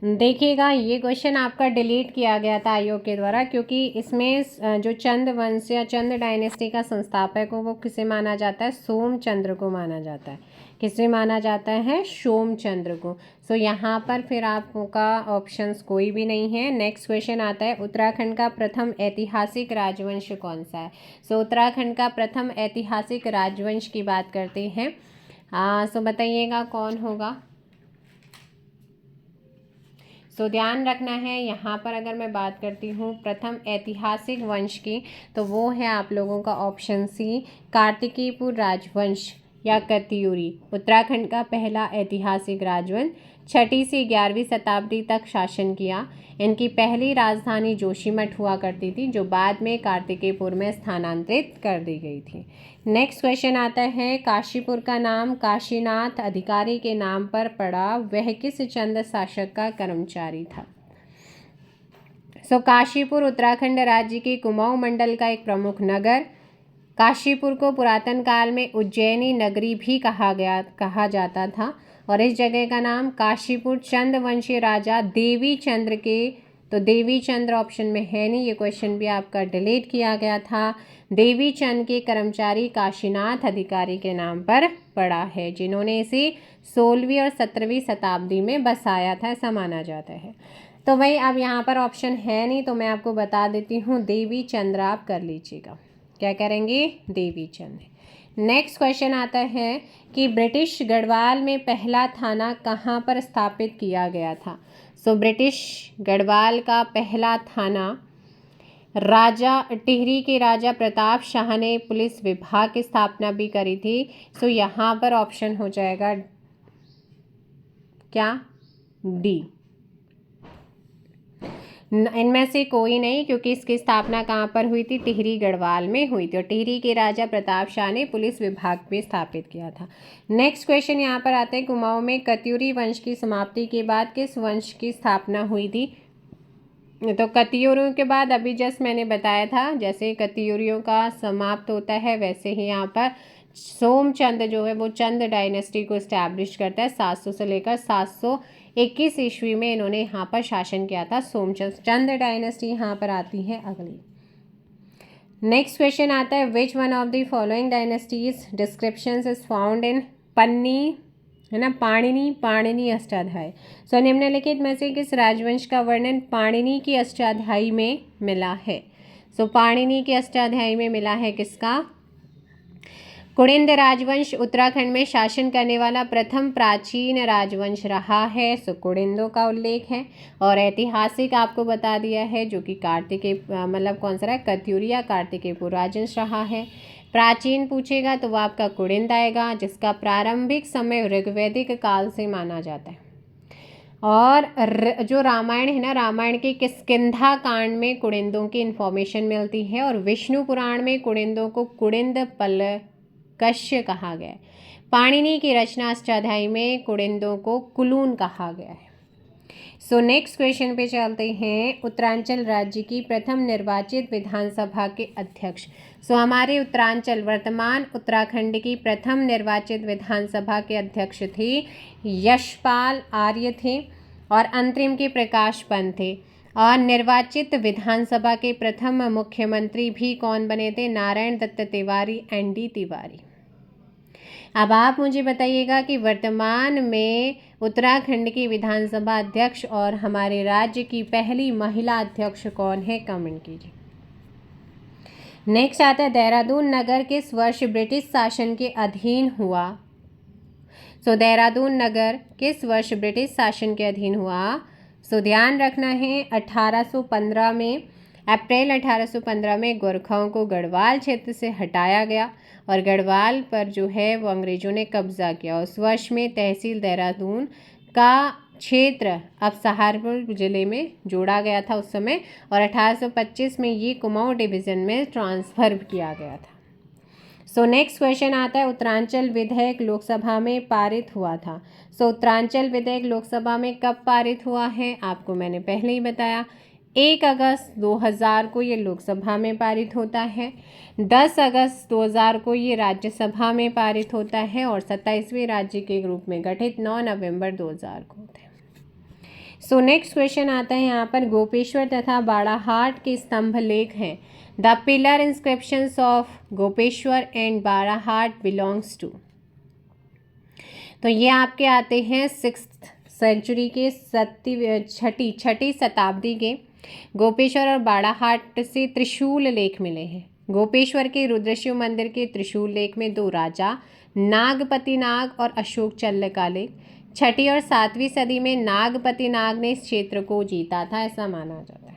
देखिएगा, ये क्वेश्चन आपका डिलीट किया गया था आयोग के द्वारा, क्योंकि इसमें जो चंद्र वंश या चंद्र डायनेस्टी का संस्थापक हो वो किसे माना जाता है? सोमचंद्र को माना जाता है। किसे माना जाता है? सोमचंद्र को। यहाँ पर फिर आपका ऑप्शंस कोई भी नहीं है। नेक्स्ट क्वेश्चन आता है, उत्तराखंड का प्रथम ऐतिहासिक राजवंश कौन सा है? उत्तराखंड का प्रथम ऐतिहासिक राजवंश की बात करते हैं। बताइएगा कौन होगा? ध्यान रखना है, यहाँ पर अगर मैं बात करती हूँ प्रथम ऐतिहासिक वंश की, तो वो है आप लोगों का ऑप्शन सी, कार्तिकेयपुर राजवंश या कत्यूरी। उत्तराखंड का पहला ऐतिहासिक राजवंश 6वीं से 11वीं शताब्दी तक शासन किया। इनकी पहली राजधानी जोशीमठ हुआ करती थी, जो बाद में कार्तिकेयपुर में स्थानांतरित कर दी गई थी। नेक्स्ट क्वेश्चन आता है, काशीपुर का नाम काशीनाथ अधिकारी के नाम पर पड़ा, वह किस चंद शासक का कर्मचारी था? काशीपुर उत्तराखंड राज्य के कुमाऊं मंडल का एक प्रमुख नगर। काशीपुर को पुरातन काल में उज्जैनी नगरी भी कहा जाता था और इस जगह का नाम काशीपुर चंद वंशीय राजा देवी चंद्र के तो देवी चंद्र ऑप्शन में है नहीं, ये क्वेश्चन भी आपका डिलीट किया गया था। देवी चंद के कर्मचारी काशीनाथ अधिकारी के नाम पर पड़ा है, जिन्होंने इसे 16वीं और 17वीं शताब्दी में बसाया था, ऐसा माना जाता है। तो भाई अब यहाँ पर ऑप्शन है नहीं, तो मैं आपको बता देती हूँ देवी चंद्र आप कर लीजिएगा। क्या करेंगे? देवी चंद्र। नेक्स्ट क्वेश्चन आता है कि ब्रिटिश गढ़वाल में पहला थाना कहाँ पर स्थापित किया गया था। सो ब्रिटिश गढ़वाल का पहला थाना राजा टिहरी के राजा प्रताप शाह ने पुलिस विभाग की स्थापना भी करी थी। सो यहाँ पर ऑप्शन हो जाएगा क्या? डी। इनमें से कोई नहीं, क्योंकि इसकी स्थापना कहाँ पर हुई थी? टिहरी गढ़वाल में हुई थी, और टिहरी के राजा प्रताप शाह ने पुलिस विभाग भी स्थापित किया था। नेक्स्ट क्वेश्चन यहाँ पर आते हैं, कुमाऊं में कत्यूरी वंश की समाप्ति के बाद किस वंश की स्थापना हुई थी? तो कत्यूरियों के बाद अभी जस्ट मैंने बताया था, जैसे कत्यूरियों का समाप्त होता है वैसे ही यहाँ पर सोमचंद जो है वो चंद डायनेस्टी को इस्टेब्लिश करता है। 700 से लेकर 721 ईस्वी में इन्होंने यहाँ पर शासन किया था। चंद डायनेस्टी यहाँ पर आती है अगली। नेक्स्ट क्वेश्चन आता है, which one of the following dynasties descriptions is found in पन्नी, है ना, पाणिनी अष्टाध्याय। सो निम्नलिखित में से किस राजवंश का वर्णन पाणिनी की अष्टाध्यायी में मिला है? सो पाणिनी के अष्टाध्यायी में मिला है किसका? कुड़िंद राजवंश उत्तराखंड में शासन करने वाला प्रथम प्राचीन राजवंश रहा है। सो कुड़िंदों का उल्लेख है। और ऐतिहासिक आपको बता दिया है, जो कि कार्तिकेय मतलब कौन सा रहा है? कत्यूरी या कार्तिकेयपुर राजवंश रहा है। प्राचीन पूछेगा तो वो आपका कुड़िंद आएगा, जिसका प्रारंभिक समय ऋग्वैदिक काल से माना जाता है। और जो रामायण है ना, रामायण के किष्किंधा कांड में कुड़िंदों की इन्फॉर्मेशन मिलती है, और विष्णु पुराण में कुड़िंदों को कुड़िंद पलकश्य कहा गया है। पाणिनि की रचना अष्टाध्यायी में कुड़िंदों को कुलून कहा गया है। सो नेक्स्ट क्वेश्चन पे चलते हैं, उत्तरांचल राज्य की प्रथम निर्वाचित विधानसभा के अध्यक्ष। सो हमारे उत्तरांचल वर्तमान उत्तराखंड की प्रथम निर्वाचित विधानसभा के अध्यक्ष थे यशपाल आर्य थे, और अंतरिम के प्रकाश पंत थे। और निर्वाचित विधानसभा के प्रथम मुख्यमंत्री भी कौन बने थे? नारायण दत्त तिवारी, ND तिवारी। अब आप मुझे बताइएगा कि वर्तमान में उत्तराखंड की विधानसभा अध्यक्ष और हमारे राज्य की पहली महिला अध्यक्ष कौन है? कमेंट कीजिए। नेक्स्ट आता है, देहरादून नगर किस वर्ष ब्रिटिश शासन के अधीन हुआ? सो देहरादून नगर किस वर्ष ब्रिटिश शासन के अधीन हुआ? सो ध्यान रखना है 1815 में, अप्रैल 1815 में गोरखाओं को गढ़वाल क्षेत्र से हटाया गया, और गढ़वाल पर जो है वो अंग्रेजों ने कब्जा किया। उस वर्ष में तहसील देहरादून का क्षेत्र अब सहारनपुर जिले में जोड़ा गया था उस समय, और 1825 में ये कुमाऊं डिवीज़न में ट्रांसफर किया गया था। सो नेक्स्ट क्वेश्चन आता है, उत्तरांचल विधेयक लोकसभा में पारित हुआ था। सो उत्तरांचल विधेयक लोकसभा में कब पारित हुआ है? आपको मैंने पहले ही बताया, 1 अगस्त 2000 को ये लोकसभा में पारित होता है, 10 अगस्त 2000 को ये राज्यसभा में पारित होता है, और 27वें राज्य के रूप में गठित 9 नवंबर 2000 को होता है। सो नेक्स्ट क्वेश्चन आता है यहाँ पर, गोपेश्वर तथा बाड़ाहाट के स्तंभ लेख हैं। The pillar inscriptions of Gopeshwar and Barahat belongs to. तो ये आपके आते हैं 6th सेंचुरी के छठी शताब्दी के। गोपेश्वर और बाड़ाहाट से त्रिशूल लेख मिले हैं। गोपेश्वर के रुद्रशिव मंदिर के त्रिशूल लेख में 2 राजा नागपति नाग और अशोक चल्ल का लेख। 6ठी और 7वीं सदी में नागपति नाग ने इस क्षेत्र को जीता था, ऐसा माना जाता है।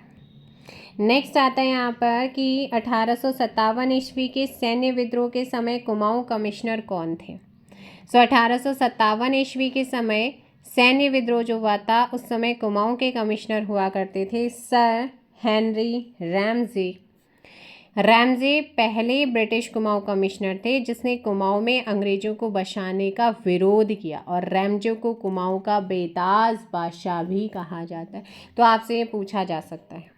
नेक्स्ट आता है यहाँ पर कि 1857 ईस्वी के सैन्य विद्रोह के समय कुमाऊं कमिश्नर कौन थे? सो 1857 ईस्वी के समय सैन्य विद्रोह जो हुआ था उस समय कुमाऊं के कमिश्नर हुआ करते थे सर हेनरी रैमजे। रैमजे पहले ब्रिटिश कुमाऊं कमिश्नर थे जिसने कुमाऊं में अंग्रेजों को बसाने का विरोध किया, और रैमजे को कुमाऊं का बेताज बादशाह भी कहा जाता है। तो आपसे ये पूछा जा सकता है।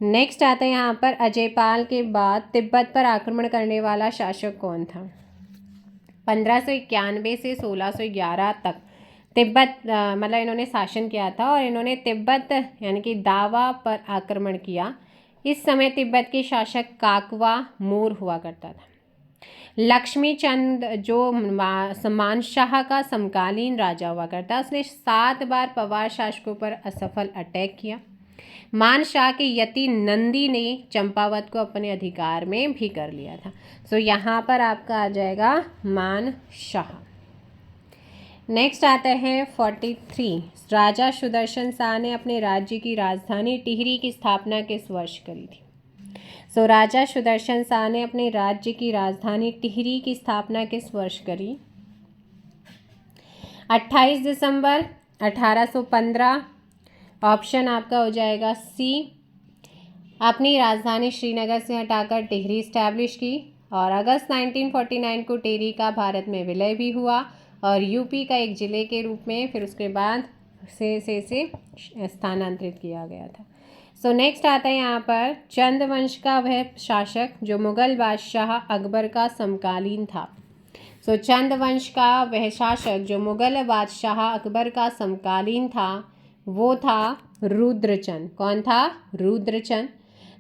नेक्स्ट आता है यहाँ पर, अजयपाल के बाद तिब्बत पर आक्रमण करने वाला शासक कौन था? 1591 से 1611 तक तिब्बत मतलब इन्होंने शासन किया था और इन्होंने तिब्बत यानी कि दावा पर आक्रमण किया। इस समय तिब्बत के शासक काकवा मोर हुआ करता था। लक्ष्मी चंद जो मानशाह का समकालीन राजा हुआ करता, उसने 7 बार पवार शासकों पर असफल अटैक किया। मानशाह के यति नंदी ने चंपावत को अपने अधिकार में भी कर लिया था। सो यहाँ पर आपका आ जाएगा मानशाह। नेक्स्ट आता है 43। राजा सुदर्शन शाह ने अपने राज्य की राजधानी टिहरी की स्थापना किस वर्ष करी थी? सो राजा सुदर्शन शाह ने अपने राज्य की राजधानी टिहरी की स्थापना किस वर्ष करी? 28 दिसंबर 1815। ऑप्शन आपका हो जाएगा सी। अपनी राजधानी श्रीनगर से हटाकर टिहरी इस्टेब्लिश की और अगस्त 1949 को टिहरी का भारत में विलय भी हुआ और यूपी का एक जिले के रूप में फिर उसके बाद से स्थानांतरित किया गया था। सो नेक्स्ट आता है यहाँ पर चंद वंश का वह शासक जो मुगल बादशाह अकबर का समकालीन था। सो चंद वंश का वह शासक जो मुगल बादशाह अकबर का समकालीन था वो था रुद्रचंद। कौन था? रुद्रचंद।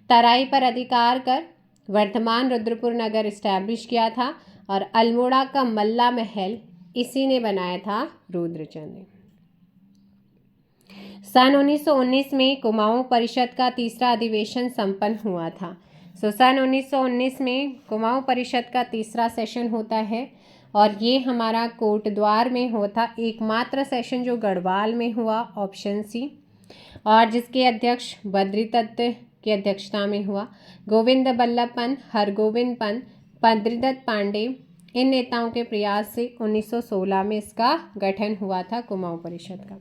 तराई पर अधिकार कर वर्तमान रुद्रपुर नगर इस्टेब्लिश किया था और अल्मोड़ा का मल्ला महल इसी ने बनाया था, रुद्रचंद ने। सन 1919 में कुमाऊं परिषद का तीसरा अधिवेशन संपन्न हुआ था। सन 1919 में कुमाऊं परिषद का तीसरा सेशन होता है और ये हमारा कोटद्वार में हुआ था। एकमात्र सेशन जो गढ़वाल में हुआ, ऑप्शन सी, और जिसके अध्यक्ष बद्रीदत्त की अध्यक्षता में हुआ। गोविंद बल्लभ पंत, हरगोविंद पंत, बद्रीदत्त पांडे, इन नेताओं के प्रयास से 1916 में इसका गठन हुआ था, कुमाऊं परिषद का।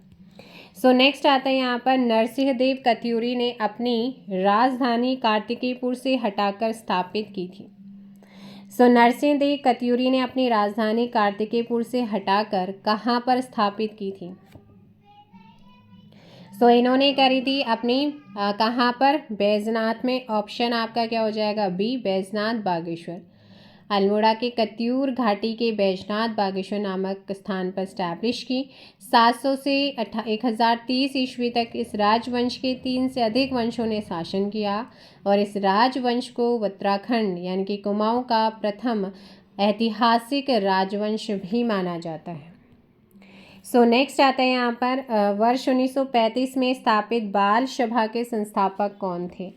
सो नेक्स्ट आता है यहाँ पर नरसिंहदेव कत्यूरी ने अपनी राजधानी कार्तिकेयपुर से हटाकर स्थापित की थी। सो नरसिंहदेव कत्यूरी ने अपनी राजधानी कार्तिकेयपुर से हटाकर कहाँ पर स्थापित की थी? सो इन्होंने करी थी अपनी कहाँ पर? बैजनाथ में। ऑप्शन आपका क्या हो जाएगा? बी, बैजनाथ बागेश्वर। अल्मोड़ा के कत्यूर घाटी के बैजनाथ बागेश्वर नामक स्थान पर स्टैब्लिश की। 700 से 1030 ईस्वी तक इस राजवंश के 3 से अधिक वंशों ने शासन किया और इस राजवंश को उत्तराखंड यानी कि कुमाऊं का प्रथम ऐतिहासिक राजवंश भी माना जाता है। सो नेक्स्ट आता है यहाँ पर वर्ष 1935 में स्थापित बाल सभा के संस्थापक कौन थे?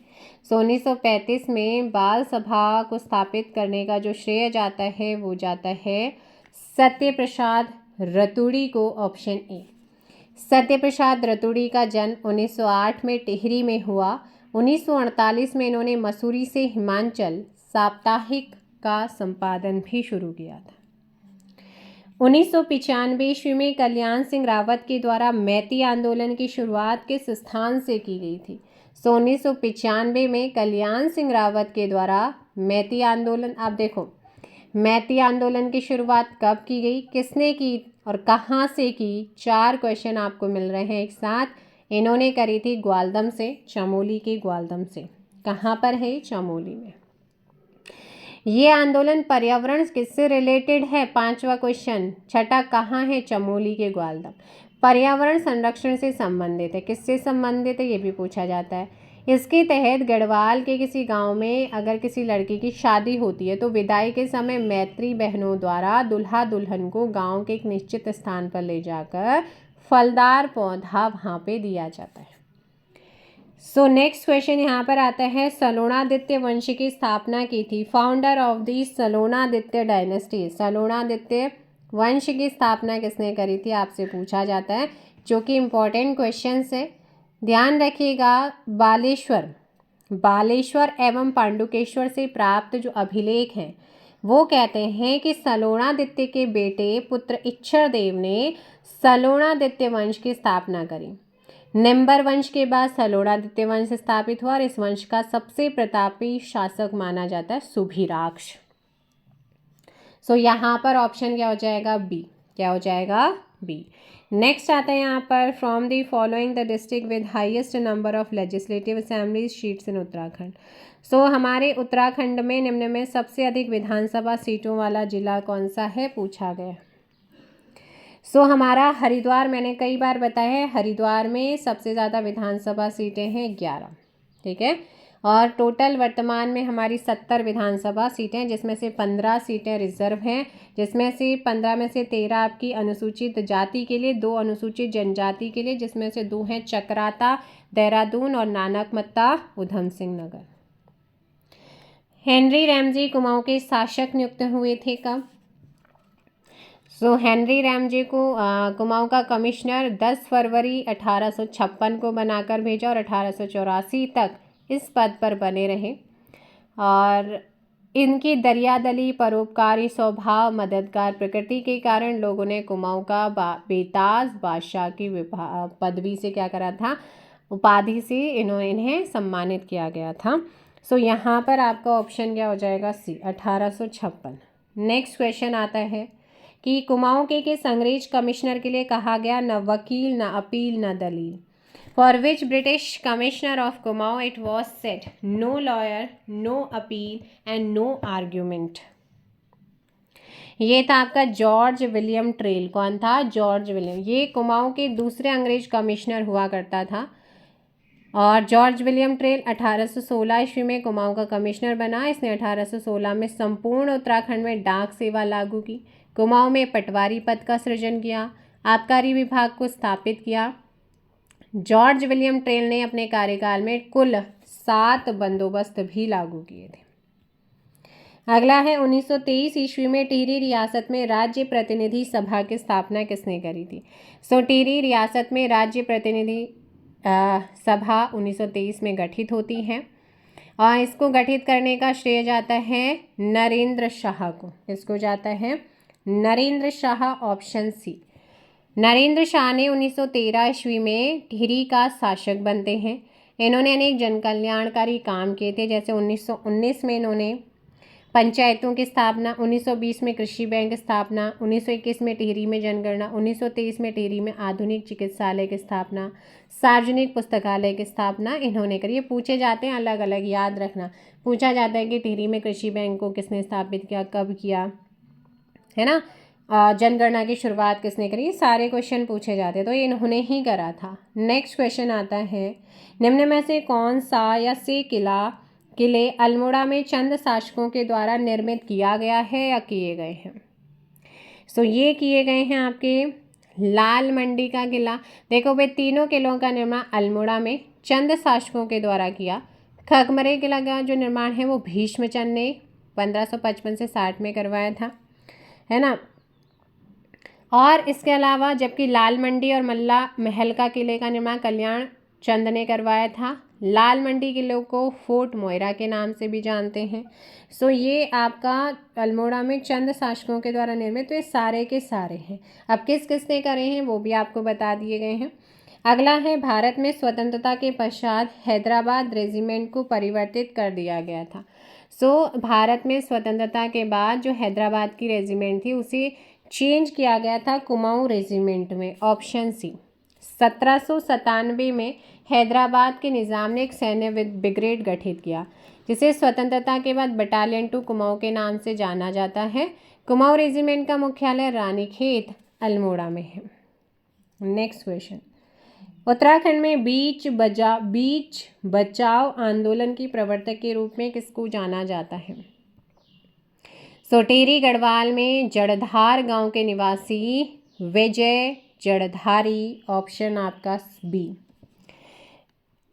सो 1935 में बाल सभा को स्थापित करने का जो श्रेय जाता है वो जाता है सत्यप्रसाद रतूड़ी को, ऑप्शन ए। सत्यप्रसाद रतूड़ी का जन्म 1908 में टिहरी में हुआ। 1948 में इन्होंने मसूरी से हिमाचल साप्ताहिक का संपादन भी शुरू किया था। 1995 ईस्वी में कल्याण सिंह रावत के द्वारा मैती आंदोलन की शुरुआत किस स्थान से की गई थी? सो 1995 में कल्याण सिंह रावत के द्वारा मैती आंदोलन, आप देखो मैती आंदोलन की शुरुआत कब की गई, किसने की और कहाँ से की? 4 क्वेश्चन आपको मिल रहे हैं एक साथ। इन्होंने करी थी ग्वालदम से, चमोली के ग्वालदम से। कहाँ पर है? चमोली में। ये आंदोलन पर्यावरण किससे रिलेटेड है? 5वां क्वेश्चन। छठा कहाँ है? चमोली के ग्वालदम। पर्यावरण संरक्षण से संबंधित है। किससे संबंधित है ये भी पूछा जाता है। इसके तहत गढ़वाल के किसी गांव में अगर किसी लड़की की शादी होती है तो विदाई के समय मैत्री बहनों द्वारा दुल्हा दुल्हन को गांव के एक निश्चित स्थान पर ले जाकर फलदार पौधा वहाँ पे दिया जाता है। सो नेक्स्ट क्वेश्चन यहाँ पर आता है सलोणादित्य वंश की स्थापना की थी। फाउंडर ऑफ दी सलोणादित्य डायनेस्टी, सलोणादित्य वंश की स्थापना किसने करी थी आपसे पूछा जाता है, जो कि इम्पोर्टेंट क्वेश्चन है। ध्यान रखिएगा, बालेश्वर एवं पांडुकेश्वर से प्राप्त जो अभिलेख हैं वो कहते हैं कि सलोणादित्य के बेटे पुत्र इच्छरदेव ने सलोणादित्य वंश की स्थापना करी। निम्बर वंश के बाद सलोणादित्य वंश स्थापित हुआ और इस वंश का सबसे प्रतापी शासक माना जाता है सुभिराक्ष। सो यहाँ पर ऑप्शन क्या हो जाएगा? बी। क्या हो जाएगा? बी। नेक्स्ट आता है यहाँ पर from the following the district with highest number of legislative assemblies seats in Uttarakhand. So हमारे उत्तराखंड में निम्न में सबसे अधिक विधानसभा सीटों वाला जिला कौन सा है पूछा गया। सो हमारा हरिद्वार, मैंने कई बार बताया है, हरिद्वार में सबसे ज़्यादा विधानसभा सीटें हैं 11, ठीक है। और टोटल वर्तमान में हमारी 70 विधानसभा सीटें, जिसमें से 15 सीटें रिजर्व हैं, जिसमें से 15 में से 13 आपकी अनुसूचित जाति के लिए, 2 अनुसूचित जनजाति के लिए, जिसमें से 2 हैं चकराता देहरादून और नानकमत्ता ऊधम सिंह नगर। हेनरी रैमजी कुमाऊं के शासक नियुक्त हुए थे कब? हेनरी रैमजे को कुमाऊं का कमिश्नर 10 फरवरी 1856 को बनाकर भेजा और 1884 तक इस पद पर बने रहे। और इनकी दरियादली, परोपकारी स्वभाव, मददगार प्रकृति के कारण लोगों ने कुमाऊं का बेताज बादशाह की पदवी से क्या करा था, उपाधि से इन्हें सम्मानित किया गया था। यहाँ पर आपका ऑप्शन क्या हो जाएगा? सी, 1856। नेक्स्ट क्वेश्चन आता है कि कुमाऊं के किस अंग्रेज कमिश्नर के लिए कहा गया न वकील, न अपील, न दलील? For which British commissioner of Kumaon it was said no lawyer, no appeal and no argument? ये था आपका जॉर्ज विलियम ट्रेल। कौन था? George William. ये कुमाऊं के दूसरे अंग्रेज कमिश्नर हुआ करता था। और जॉर्ज विलियम ट्रेल 1816 ईस्वी में कुमाऊं का कमिश्नर बना। इसने 1816 में संपूर्ण उत्तराखंड में डाक सेवा लागू की, कुमाऊं में पटवारी पद का सृजन किया, आबकारी विभाग को स्थापित किया। जॉर्ज विलियम ट्रेल ने अपने कार्यकाल में कुल 7 बंदोबस्त भी लागू किए थे। अगला है 1923 ईस्वी में टिहरी रियासत में राज्य प्रतिनिधि सभा की स्थापना किसने करी थी? टिहरी रियासत में राज्य प्रतिनिधि सभा 1923 में गठित होती है और इसको गठित करने का श्रेय जाता है नरेंद्र शाह को। किसको जाता है? Narendra Shah, option C. नरेंद्र शाह ने 1913 ईस्वी में टिहरी का शासक बनते हैं। इन्होंने अनेक जन कल्याणकारी काम किए थे, जैसे 1919 में इन्होंने पंचायतों की स्थापना, 1920 में कृषि बैंक स्थापना, 1921 में टिहरी में जनगणना, 1923 में टिहरी में आधुनिक चिकित्सालय की स्थापना, सार्वजनिक पुस्तकालय की स्थापना इन्होंने करी। ये पूछे जाते हैं, अलग अलग याद रखना। पूछा जाता है कि टिहरी में कृषि बैंक को किसने स्थापित किया, कब किया, है ना, जनगणना की शुरुआत किसने करी, सारे क्वेश्चन पूछे जाते, तो ये इन्होंने ही करा था। नेक्स्ट क्वेश्चन आता है, निम्न में से कौन सा या से किले अल्मोड़ा में चंद शासकों के द्वारा निर्मित किया गया है या किए गए हैं? ये किए गए हैं आपके लाल मंडी का किला। देखो भाई, तीनों किलों का निर्माण अल्मोड़ा में चंद शासकों के द्वारा किया। खगमरे किला का जो निर्माण है वो भीष्मचंद ने 1555 से 60 में करवाया था, है ना। और इसके अलावा जबकि लाल मंडी और मल्ला महल का किले का निर्माण कल्याण चंद ने करवाया था। लाल मंडी किले को फोर्ट मोइरा के नाम से भी जानते हैं। ये आपका अल्मोड़ा में चंद शासकों के द्वारा निर्मित, तो ये सारे के सारे हैं। अब किस किसने करे हैं वो भी आपको बता दिए गए हैं। अगला है, भारत में स्वतंत्रता के पश्चात हैदराबाद रेजिमेंट को परिवर्तित कर दिया गया था। भारत में स्वतंत्रता के बाद जो हैदराबाद की रेजिमेंट थी उसे चेंज किया गया था कुमाऊं रेजिमेंट में, ऑप्शन सी। 1797 में हैदराबाद के निज़ाम ने एक सैन्य ब्रिगेड गठित किया, जिसे स्वतंत्रता के बाद बटालियन 2 कुमाऊं के नाम से जाना जाता है। कुमाऊं रेजिमेंट का मुख्यालय रानीखेत अल्मोड़ा में है। नेक्स्ट क्वेश्चन, उत्तराखंड में बीच बचाओ आंदोलन की प्रवर्तक के रूप में किसको जाना जाता है? टिहरी गढ़वाल में जड़धार गांव के निवासी विजय जड़धारी, ऑप्शन आपका बी,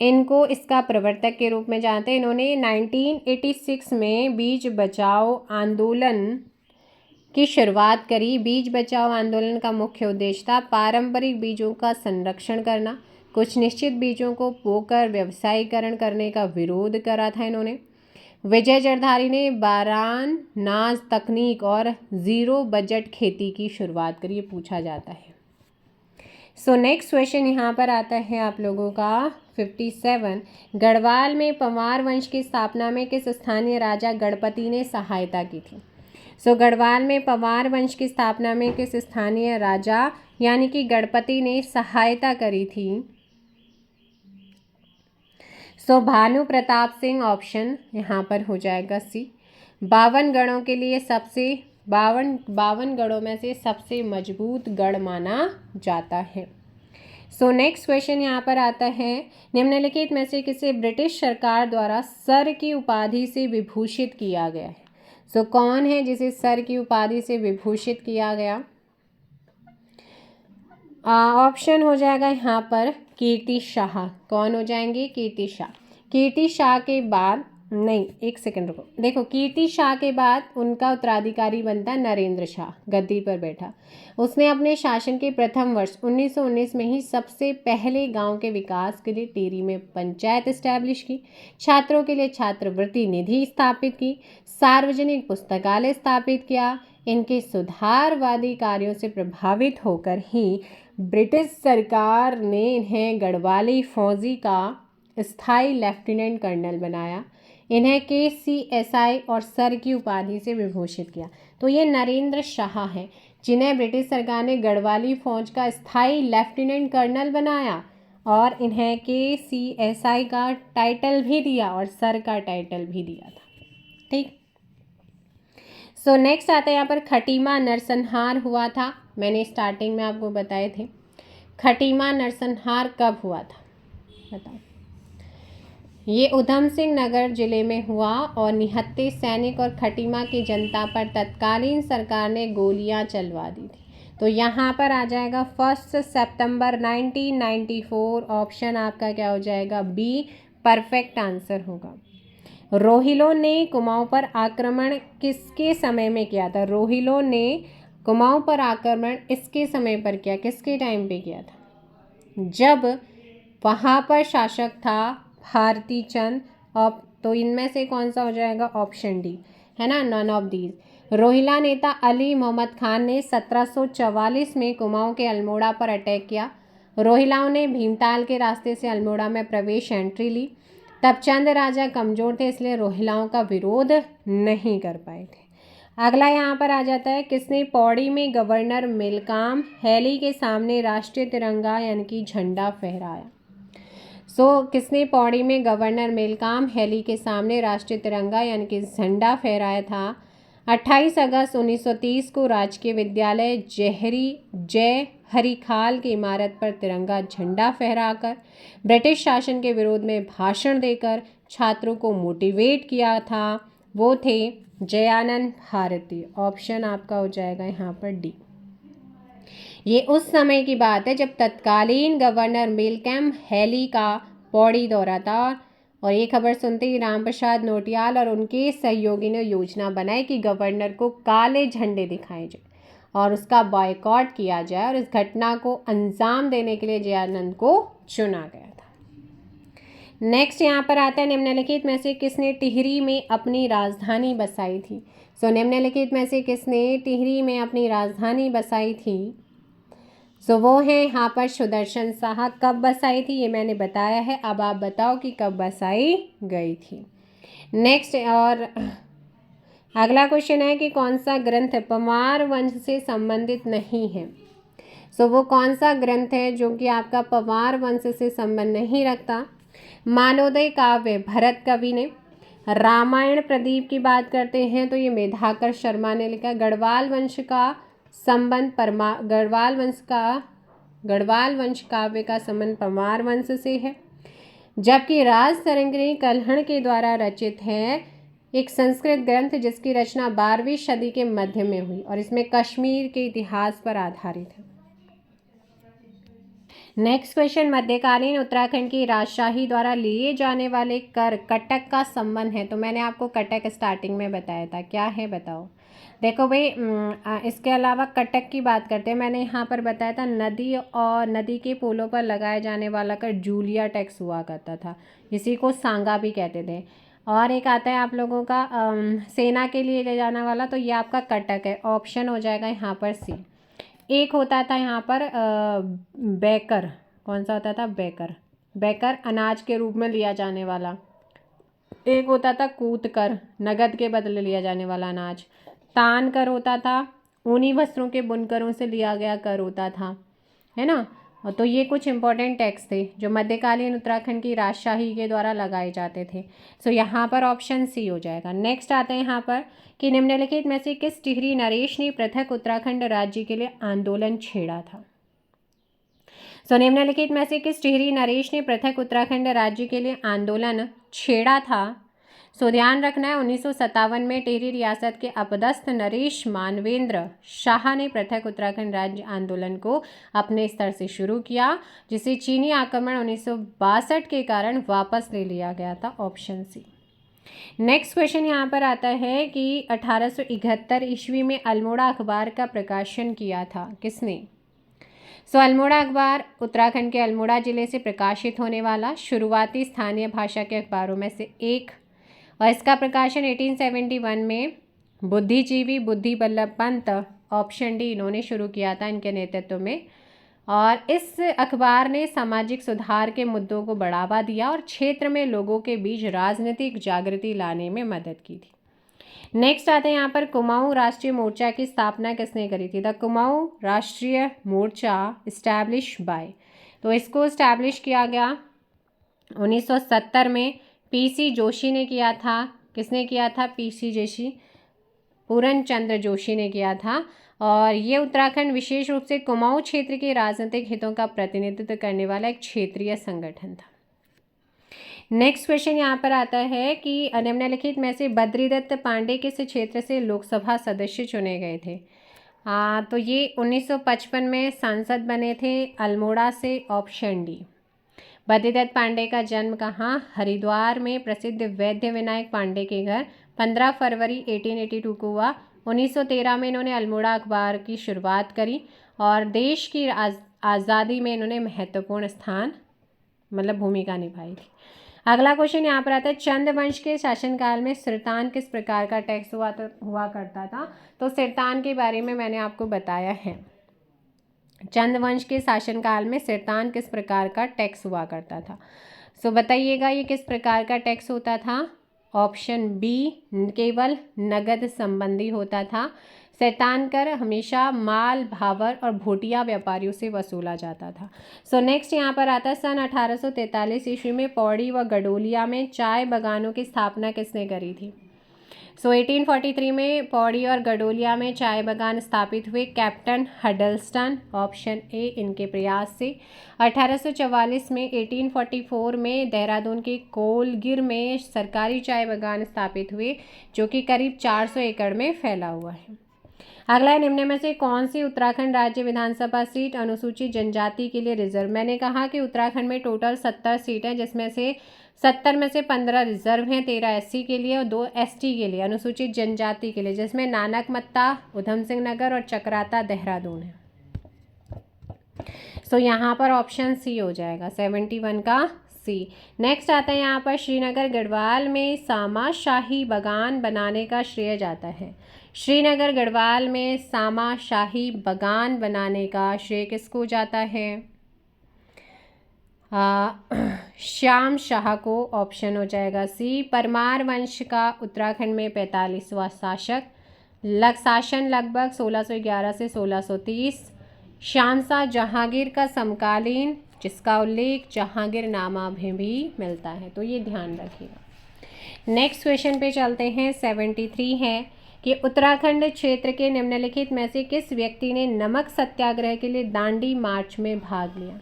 इनको इसका प्रवर्तक के रूप में जानते हैं। इन्होंने 1986 में बीज बचाओ आंदोलन की शुरुआत करी। बीज बचाओ आंदोलन का मुख्य उद्देश्य था पारंपरिक बीजों का संरक्षण करना, कुछ निश्चित बीजों को बोकर व्यवसायीकरण करने का विरोध करा था इन्होंने। विजय जड़धारी ने बारान नाज तकनीक और ज़ीरो बजट खेती की शुरुआत करी, ये पूछा जाता है। नेक्स्ट क्वेश्चन यहाँ पर आता है आप लोगों का 57, गढ़वाल में पंवार वंश की स्थापना में किस स्थानीय राजा गणपति ने सहायता की थी? गढ़वाल में पंवार वंश की स्थापना में किस स्थानीय राजा यानी कि गणपति ने सहायता करी थी? भानु प्रताप सिंह, ऑप्शन यहाँ पर हो जाएगा सी। 52 गणों के लिए सबसे बावन गढ़ों में से सबसे मजबूत गढ़ माना जाता है। सो नेक्स्ट क्वेश्चन यहाँ पर आता है, निम्नलिखित में से किसे ब्रिटिश सरकार द्वारा सर की उपाधि से विभूषित किया गया है? सो कौन है जिसे सर की उपाधि से विभूषित किया गया? ऑप्शन हो जाएगा यहाँ पर कीर्ति शाह। कौन हो जाएंगे? कीर्ति शाह। कीर्ति शाह के बाद, नहीं एक सेकंड रुको, देखो कीर्ति शाह के बाद उनका उत्तराधिकारी बनता नरेंद्र शाह, गद्दी पर बैठा। उसने अपने शासन के प्रथम वर्ष 1919 में ही सबसे पहले गांव के विकास के लिए टिहरी में पंचायत एस्टैब्लिश की, छात्रों के लिए छात्रवृत्ति निधि स्थापित की, सार्वजनिक पुस्तकालय स्थापित किया। इनके सुधारवादी कार्यों से प्रभावित होकर ही ब्रिटिश सरकार ने इन्हें गढ़वाली फौजी का स्थायी लेफ्टिनेंट कर्नल बनाया। इन्हें KCSI और सर की उपाधि से विभूषित किया। तो ये नरेंद्र शाह हैं जिन्हें ब्रिटिश सरकार ने गढ़वाली फौज का स्थायी लेफ्टिनेंट कर्नल बनाया और इन्हें KCSI का टाइटल भी दिया और सर का टाइटल भी दिया था। ठीक। सो नेक्स्ट आता है यहाँ पर खटीमा नरसंहार हुआ था। मैंने स्टार्टिंग में आपको बताए थे। खटीमा नरसंहार कब हुआ था बताओ? ये उधम सिंह नगर जिले में हुआ और निहत्थे सैनिक और खटीमा की जनता पर तत्कालीन सरकार ने गोलियां चलवा दी थी। तो यहाँ पर आ जाएगा 1 सितंबर 1994। ऑप्शन आपका क्या हो जाएगा? बी परफेक्ट आंसर होगा। रोहिलों ने कुमाऊं पर आक्रमण किसके समय में किया था? रोहिलों ने कुमाऊं पर आक्रमण इसके समय पर किया, किसके टाइम पे किया था? जब वहाँ पर शासक था भारती चंद। तो इनमें से कौन सा हो जाएगा? ऑप्शन डी, है ना, नन ऑफ दीज। रोहिला नेता अली मोहम्मद खान ने 1744 में कुमाऊं के अल्मोड़ा पर अटैक किया। रोहिलाओं ने भीमताल के रास्ते से अल्मोड़ा में प्रवेश एंट्री ली। तब चंद राजा कमज़ोर थे, इसलिए रोहिलाओं का विरोध नहीं कर पाए थे। अगला यहाँ पर आ जाता है, किसने पौड़ी में गवर्नर मेलकाम हैली के सामने राष्ट्रीय तिरंगा यानी कि झंडा फहराया? किसने पौड़ी में गवर्नर मेलकाम हैली के सामने राष्ट्रीय तिरंगा यानी कि झंडा फहराया था? 28 अगस्त 1930 को राजकीय विद्यालय जय हरिखाल की इमारत पर तिरंगा झंडा फहराकर ब्रिटिश शासन के विरोध में भाषण देकर छात्रों को मोटिवेट किया था। वो थे जयानंद भारती। ऑप्शन आपका हो जाएगा यहाँ पर डी। ये उस समय की बात है जब तत्कालीन गवर्नर मेलकम हैली का पौड़ी दौरा था और ये खबर सुनते ही रामप्रसाद नौटियाल और उनके सहयोगी ने योजना बनाई कि गवर्नर को काले झंडे दिखाए जाए और उसका बॉयकॉट किया जाए और इस घटना को अंजाम देने के लिए जयानंद को चुना गया था। नेक्स्ट यहाँ पर आता है, निम्नलिखित में से किसने टिहरी में अपनी राजधानी बसाई थी? निम्नलिखित में से किसने टिहरी में अपनी राजधानी बसाई थी? वो है यहाँ पर सुदर्शन शाह। कब बसाई थी ये मैंने बताया है, अब आप बताओ कि कब बसाई गई थी। नेक्स्ट और अगला क्वेश्चन है कि कौन सा ग्रंथ परमार वंश से संबंधित नहीं है? वो कौन सा ग्रंथ है जो कि आपका परमार वंश से संबंध नहीं रखता? मानवोदय काव्य भरत कवि ने। रामायण प्रदीप की बात करते हैं तो ये मेधाकर शर्मा ने लिखा। गढ़वाल वंश का संबंध गढ़वाल वंश काव्य का संबंध परमार वंश से है, जबकि राज तरंगिणी कल्हण के द्वारा रचित है एक संस्कृत ग्रंथ जिसकी रचना 12वीं सदी के मध्य में हुई और इसमें कश्मीर के इतिहास पर आधारित है। नेक्स्ट क्वेश्चन, मध्यकालीन उत्तराखंड की राजशाही द्वारा लिए जाने वाले कर कटक का संबंध है। तो मैंने आपको कटक स्टार्टिंग में बताया था, क्या है बताओ? देखो भाई, इसके अलावा कटक की बात करते हैं। मैंने यहाँ पर बताया था नदी और नदी के पुलों पर लगाए जाने वाला कर जूलिया टैक्स हुआ करता था, इसी को सांगा भी कहते थे। और एक आता है आप लोगों का सेना के लिए ले जाने वाला, तो ये आपका कटक है। ऑप्शन हो जाएगा यहाँ पर सी। एक होता था यहाँ पर बेकर। कौन सा होता था? बेकर अनाज के रूप में लिया जाने वाला। एक होता था कूत कर, नगद के बदले लिया जाने वाला अनाज। तान कर होता था, ऊनी वस्त्रों के बुनकरों से लिया गया कर होता था, है ना। और तो ये कुछ इंपॉर्टेंट टैक्स थे जो मध्यकालीन उत्तराखंड की राजशाही के द्वारा लगाए जाते थे। सो यहाँ पर ऑप्शन सी हो जाएगा। नेक्स्ट आते हैं यहाँ पर कि निम्नलिखित में से किस टिहरी नरेश ने पृथक उत्तराखंड राज्य के लिए आंदोलन छेड़ा था। सो निम्नलिखित में से किस टिहरी नरेश ने पृथक उत्तराखंड राज्य के लिए आंदोलन छेड़ा था। सो ध्यान रखना है 1957 में टिहरी रियासत के अपदस्थ नरेश मानवेंद्र शाह ने पृथक उत्तराखंड राज्य आंदोलन को अपने स्तर से शुरू किया, जिसे चीनी आक्रमण 1962 के कारण वापस ले लिया गया था। Option C. नेक्स्ट क्वेश्चन यहाँ पर आता है कि 1871 ईस्वी में अल्मोड़ा अखबार का प्रकाशन किया था किसने। सो अल्मोड़ा अखबार उत्तराखंड के अल्मोड़ा जिले से प्रकाशित होने वाला शुरुआती स्थानीय भाषा के अखबारों में से एक, और इसका प्रकाशन 1871 में बुद्धिजीवी बुद्धि बल्लभ पंत ऑप्शन डी इन्होंने शुरू किया था इनके नेतृत्व में। और इस अखबार ने सामाजिक सुधार के मुद्दों को बढ़ावा दिया और क्षेत्र में लोगों के बीच राजनीतिक जागृति लाने में मदद की थी। नेक्स्ट आते हैं यहाँ पर कुमाऊं राष्ट्रीय मोर्चा की स्थापना किसने करी थी। द कुमाऊं राष्ट्रीय मोर्चा इस्टेब्लिश बाय, तो इसको इस्टेब्लिश किया गया 1970 में पीसी जोशी ने किया था। किसने किया था। पीसी जोशी, पूरन चंद्र जोशी ने किया था। और ये उत्तराखंड विशेष रूप से कुमाऊं क्षेत्र के राजनीतिक हितों का प्रतिनिधित्व करने वाला एक क्षेत्रीय संगठन था। नेक्स्ट क्वेश्चन यहाँ पर आता है कि निम्नलिखित में से बद्रीदत्त पांडे किस क्षेत्र से लोकसभा सदस्य चुने गए थे। तो ये 1955 में सांसद बने थे अल्मोड़ा से। Option D. बद्रीदत्त पांडे का जन्म कहाँ। हरिद्वार में प्रसिद्ध वैद्य विनायक पांडे के घर 15 फरवरी 1882 को हुआ। 1913 में इन्होंने अल्मोड़ा अखबार की शुरुआत करी और देश की आज़ादी में इन्होंने महत्वपूर्ण स्थान भूमिका निभाई थी। अगला क्वेश्चन यहाँ पर आता है चंद वंश के शासनकाल में सिरतान किस प्रकार का टैक्स हुआ करता था। तो सिरतान के बारे में मैंने आपको बताया है। चंद वंश के शासनकाल में सिरतान किस प्रकार का टैक्स हुआ करता था। सो बताइएगा ये किस प्रकार का टैक्स होता था। ऑप्शन बी केवल नगद संबंधी होता था। सिरतान कर हमेशा माल भावर और भोटिया व्यापारियों से वसूला जाता था। सो नेक्स्ट यहाँ पर आता है सन 1843 ईस्वी में पौड़ी व गडोलिया में चाय बागानों की स्थापना किसने करी थी। सो 1843 में पौड़ी और गडोलिया में चाय बागान स्थापित हुए कैप्टन हडल्स्टन। ऑप्शन ए इनके प्रयास से। 1844 में 1844 में देहरादून के कोलगिर में सरकारी चाय बागान स्थापित हुए जो कि करीब 400 एकड़ में फैला हुआ है। अगला है निम्न में से कौन सी उत्तराखंड राज्य विधानसभा सीट अनुसूचित जनजाति के लिए रिजर्व। मैंने कहा कि उत्तराखंड में टोटल 70 सीट हैं जिसमें से 70 में से 15 रिजर्व हैं, 13 एससी के लिए और 2 एसटी के लिए अनुसूचित जनजाति के लिए, जिसमें नानकमत्ता उधम सिंह नगर और चक्राता देहरादून है। सो यहाँ पर ऑप्शन सी हो जाएगा 71 का सी। नेक्स्ट आता है यहाँ पर श्रीनगर गढ़वाल में सामा शाही बागान बनाने का श्रेय जाता है। श्रीनगर गढ़वाल में सामा शाही बागान बनाने का श्रेय किसको जाता है। श्याम शाह को। ऑप्शन हो जाएगा सी। परमार वंश का उत्तराखंड में 45वां शासन लगभग 1611 से 1630। शामशाह जहांगीर का समकालीन जिसका उल्लेख जहांगीरनामा में भी मिलता है, तो ये ध्यान रखिएगा। नेक्स्ट क्वेश्चन पे चलते हैं। 73 है कि उत्तराखंड क्षेत्र के निम्नलिखित में से किस व्यक्ति ने नमक सत्याग्रह के लिए दांडी मार्च में भाग लिया।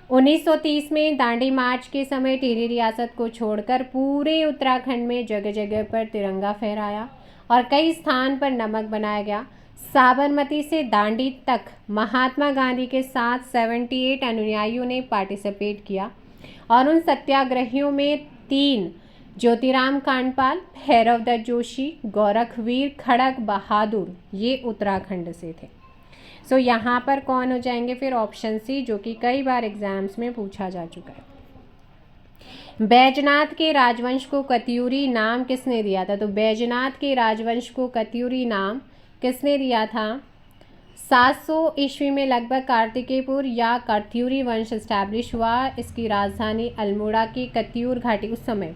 1930 में दांडी मार्च के समय टिहरी रियासत को छोड़कर पूरे उत्तराखंड में जगह जगह पर तिरंगा फहराया और कई स्थान पर नमक बनाया गया। साबरमती से दांडी तक महात्मा गांधी के साथ 78 अनुयायियों ने पार्टिसिपेट किया और उन सत्याग्रहियों में 3 ज्योतिराम कांडपाल, भैरव दत्त जोशी, गोरखवीर खड़ग बहादुर ये उत्तराखंड से थे। सो यहाँ पर कौन हो जाएंगे फिर। ऑप्शन सी जो कि कई बार एग्जाम्स में पूछा जा चुका है। बैजनाथ के राजवंश को कत्यूरी नाम किसने दिया था। तो बैजनाथ के राजवंश को कत्यूरी नाम किसने दिया था। 700 ईस्वी में लगभग कार्तिकेयपुर या कत्यूरी वंश एस्टैब्लिश हुआ। इसकी राजधानी अल्मोड़ा की कत्यूर घाटी उस समय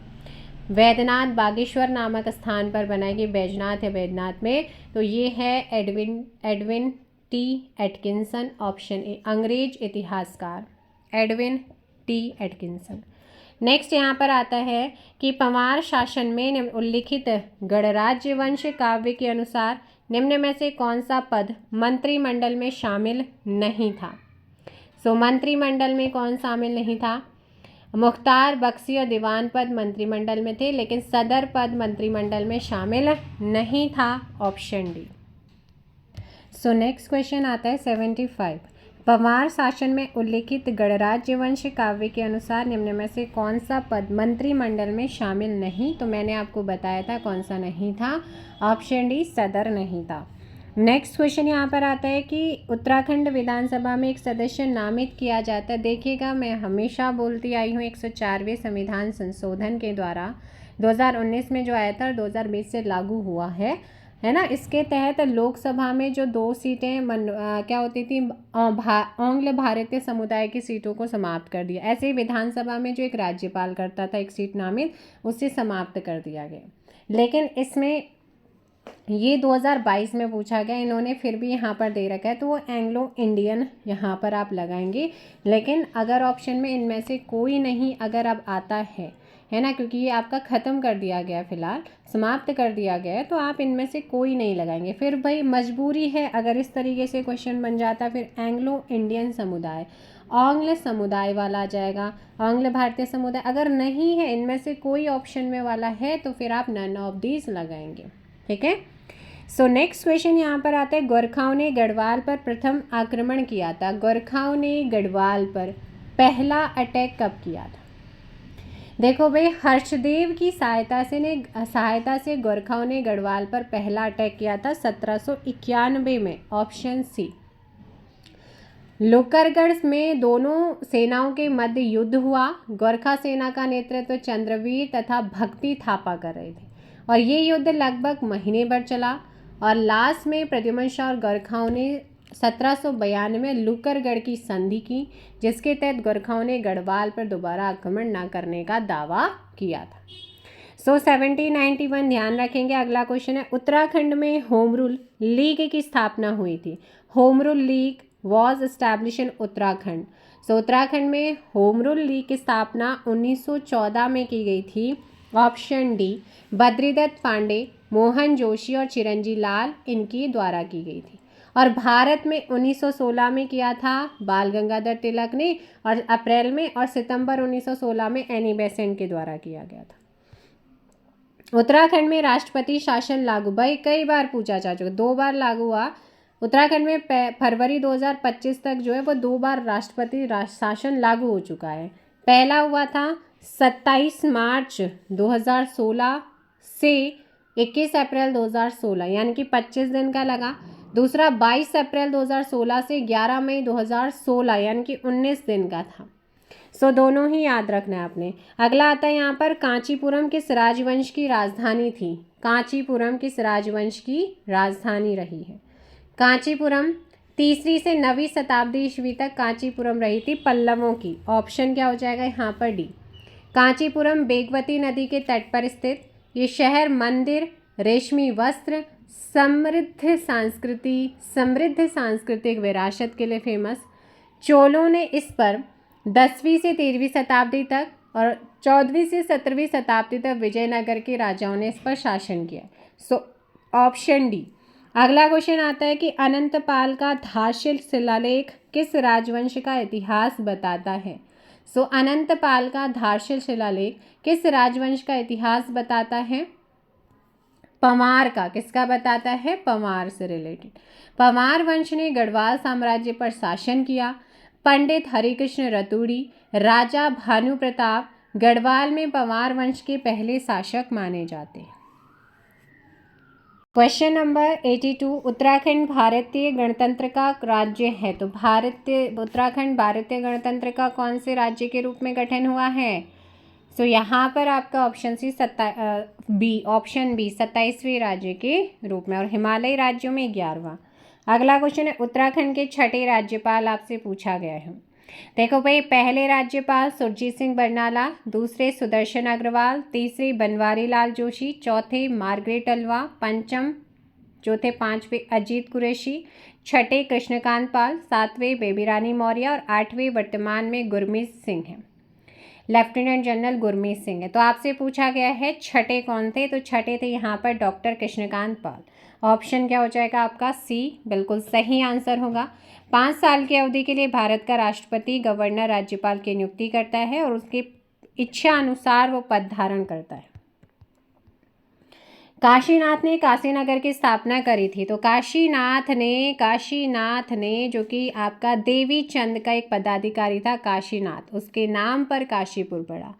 वैद्यनाथ बागेश्वर नामक स्थान पर बनाई गई। बैजनाथ है बैद्यनाथ में, तो ये है Edwin T Atkinson, option A अंग्रेज इतिहासकार एडविन टी एटकिंसन। नेक्स्ट यहाँ पर आता है कि पंवार शासन में उल्लिखित गणराज्य वंश काव्य के अनुसार निम्न में से कौन सा पद मंत्रिमंडल में शामिल नहीं था। सो मंत्रिमंडल में कौन शामिल नहीं था? मुख्तार बख्शी और दीवान पद मंत्रिमंडल में थे, लेकिन सदर पद मंत्रिमंडल में शामिल नहीं था, option D. So next question आता है 75। पंवार शासन में उल्लिखित गणराज्य वंश काव्य के अनुसार निम्न में से कौन सा पद मंत्रिमंडल में शामिल नहीं? तो मैंने आपको बताया था कौन सा नहीं था, ऑप्शन डी सदर नहीं था। नेक्स्ट क्वेश्चन यहाँ पर आता है कि उत्तराखंड विधानसभा में एक सदस्य नामित किया जाता है। देखिएगा, मैं हमेशा बोलती आई हूँ 104वें संविधान संशोधन के द्वारा 2019 में जो आया था 2020 से लागू हुआ है ना। इसके तहत लोकसभा में जो 2 सीटें क्या होती थी, आंग्ल भारतीय समुदाय की सीटों को समाप्त कर दिया। ऐसे ही विधानसभा में जो एक राज्यपाल करता था एक सीट नामित, उसे समाप्त कर दिया गया। लेकिन इसमें ये 2022 में पूछा गया, इन्होंने फिर भी यहाँ पर दे रखा है, तो वो एंग्लो इंडियन यहाँ पर आप लगाएंगे। लेकिन अगर ऑप्शन में इनमें से कोई नहीं अगर अब आता है ना, क्योंकि ये आपका ख़त्म कर दिया गया, फिलहाल समाप्त कर दिया गया है, तो आप इनमें से कोई नहीं लगाएंगे। फिर भाई मजबूरी है, अगर इस तरीके से क्वेश्चन बन जाता फिर एंग्लो इंडियन समुदाय, आंग्ल समुदाय वाला आ जाएगा, आंग्ल भारतीय समुदाय। अगर नहीं है इनमें से कोई ऑप्शन में वाला है तो फिर आप नन ऑफ दीज लगाएंगे, ठीक है। सो नेक्स्ट क्वेश्चन यहाँ पर आता है, गोरखाओं ने गढ़वाल पर प्रथम आक्रमण किया था। गोरखाओं ने गढ़वाल पर पहला अटैक कब किया था? देखो भाई, हर्षदेव की सहायता से गोरखाओं ने गढ़वाल पर पहला अटैक किया था 1791 में, ऑप्शन सी। लोकरगढ़ में दोनों सेनाओं के मध्य युद्ध हुआ। गोरखा सेना का नेतृत्व चंद्रवीर तथा भक्ति थापा कर रहे थे और ये युद्ध लगभग महीने भर चला और लास्ट में प्रद्युम्न शाह और गोरखाओं ने 1792 में लुकरगढ़ की संधि की, जिसके तहत गोरखाओं ने गढ़वाल पर दोबारा आक्रमण न करने का दावा किया था। सो 1791 ध्यान रखेंगे। अगला क्वेश्चन है, उत्तराखंड में होम रूल लीग की स्थापना हुई थी। Home rule league was establish in Uttarakhand. So Uttarakhand में होम रूल लीग की स्थापना 1914 में की गई थी, ऑप्शन डी। बद्रीदत्त पांडे, मोहन जोशी और चिरंजी लाल इनकी द्वारा की गई थी। और भारत में 1916 में किया था बाल गंगाधर तिलक ने, और अप्रैल में और सितंबर 1916 में एनी बेसेंट के द्वारा किया गया था। उत्तराखंड में राष्ट्रपति शासन लागू, भाई कई बार पूछा जा चुका, 2 बार लागू हुआ। उत्तराखंड में फरवरी 2025 तक जो है वो 2 बार राष्ट्रपति शासन लागू हो चुका है। पहला हुआ था 27 मार्च 2016 से 21 अप्रैल 2016, यानी कि 25 दिन का लगा। दूसरा 22 अप्रैल 2016 से 11 मई 2016, यानी कि 19 दिन का था। सो दोनों ही याद रखना है आपने। अगला आता है यहाँ पर, कांचीपुरम किस राजवंश की राजधानी थी? कांचीपुरम किस राजवंश की राजधानी रही है? कांचीपुरम 3वीं से 9वीं शताब्दी ईस्वी तक कांचीपुरम रही थी पल्लवों की। ऑप्शन क्या हो जाएगा यहाँ पर? डी। कांचीपुरम बेगवती नदी के तट पर स्थित ये शहर मंदिर, रेशमी वस्त्र, समृद्ध सांस्कृतिक विरासत के लिए फेमस। चोलों ने इस पर 10वीं से 13वीं शताब्दी तक और 14वीं से 17वीं शताब्दी तक विजयनगर के राजाओं ने इस पर शासन किया। So option D. अगला क्वेश्चन आता है कि अनंतपाल का धारशिल शिलालेख किस राजवंश का इतिहास बताता है? सो अनंतपाल का धारशिल शिलालेख किस राजवंश का इतिहास बताता है? पंवार का। किसका बताता है? पंवार से रिलेटेड। पंवार वंश ने गढ़वाल साम्राज्य पर शासन किया। पंडित हरिकृष्ण रतूड़ी, राजा भानु प्रताप गढ़वाल में पंवार वंश के पहले शासक माने जाते हैं। क्वेश्चन नंबर 82, उत्तराखंड भारतीय गणतंत्र का राज्य है, तो उत्तराखंड भारतीय गणतंत्र का कौन से राज्य के रूप में गठन हुआ है? सो यहाँ पर आपका ऑप्शन बी 27वें राज्य के रूप में, और हिमालयी राज्यों में 11वां। अगला क्वेश्चन है, उत्तराखंड के 6ठे राज्यपाल आपसे पूछा गया है। देखो भाई, पहले राज्यपाल सुरजीत सिंह बरनाला, दूसरे सुदर्शन अग्रवाल, तीसरे बनवारी लाल जोशी, चौथे मार्गरेट अल्वा, पंचम चौथे 5वें अजीत कुरैशी, छठे कृष्णकांत पाल, 7वें बेबी रानी मौर्य और 8वें वर्तमान में गुरमीत सिंह हैं। लेफ्टिनेंट जनरल गुरमीत सिंह है। तो आपसे पूछा गया है छठे कौन थे, तो छठे थे यहाँ पर डॉक्टर कृष्णकांत पाल। ऑप्शन क्या हो जाएगा आपका? सी बिल्कुल सही आंसर होगा। 5 साल की अवधि के लिए भारत का राष्ट्रपति गवर्नर राज्यपाल की नियुक्ति करता है और उसकी इच्छा अनुसार वो पद धारण करता है। काशीनाथ ने काशीनगर की स्थापना करी थी, तो काशीनाथ ने जो कि आपका देवी चंद का एक पदाधिकारी था काशीनाथ, उसके नाम पर काशीपुर पड़ा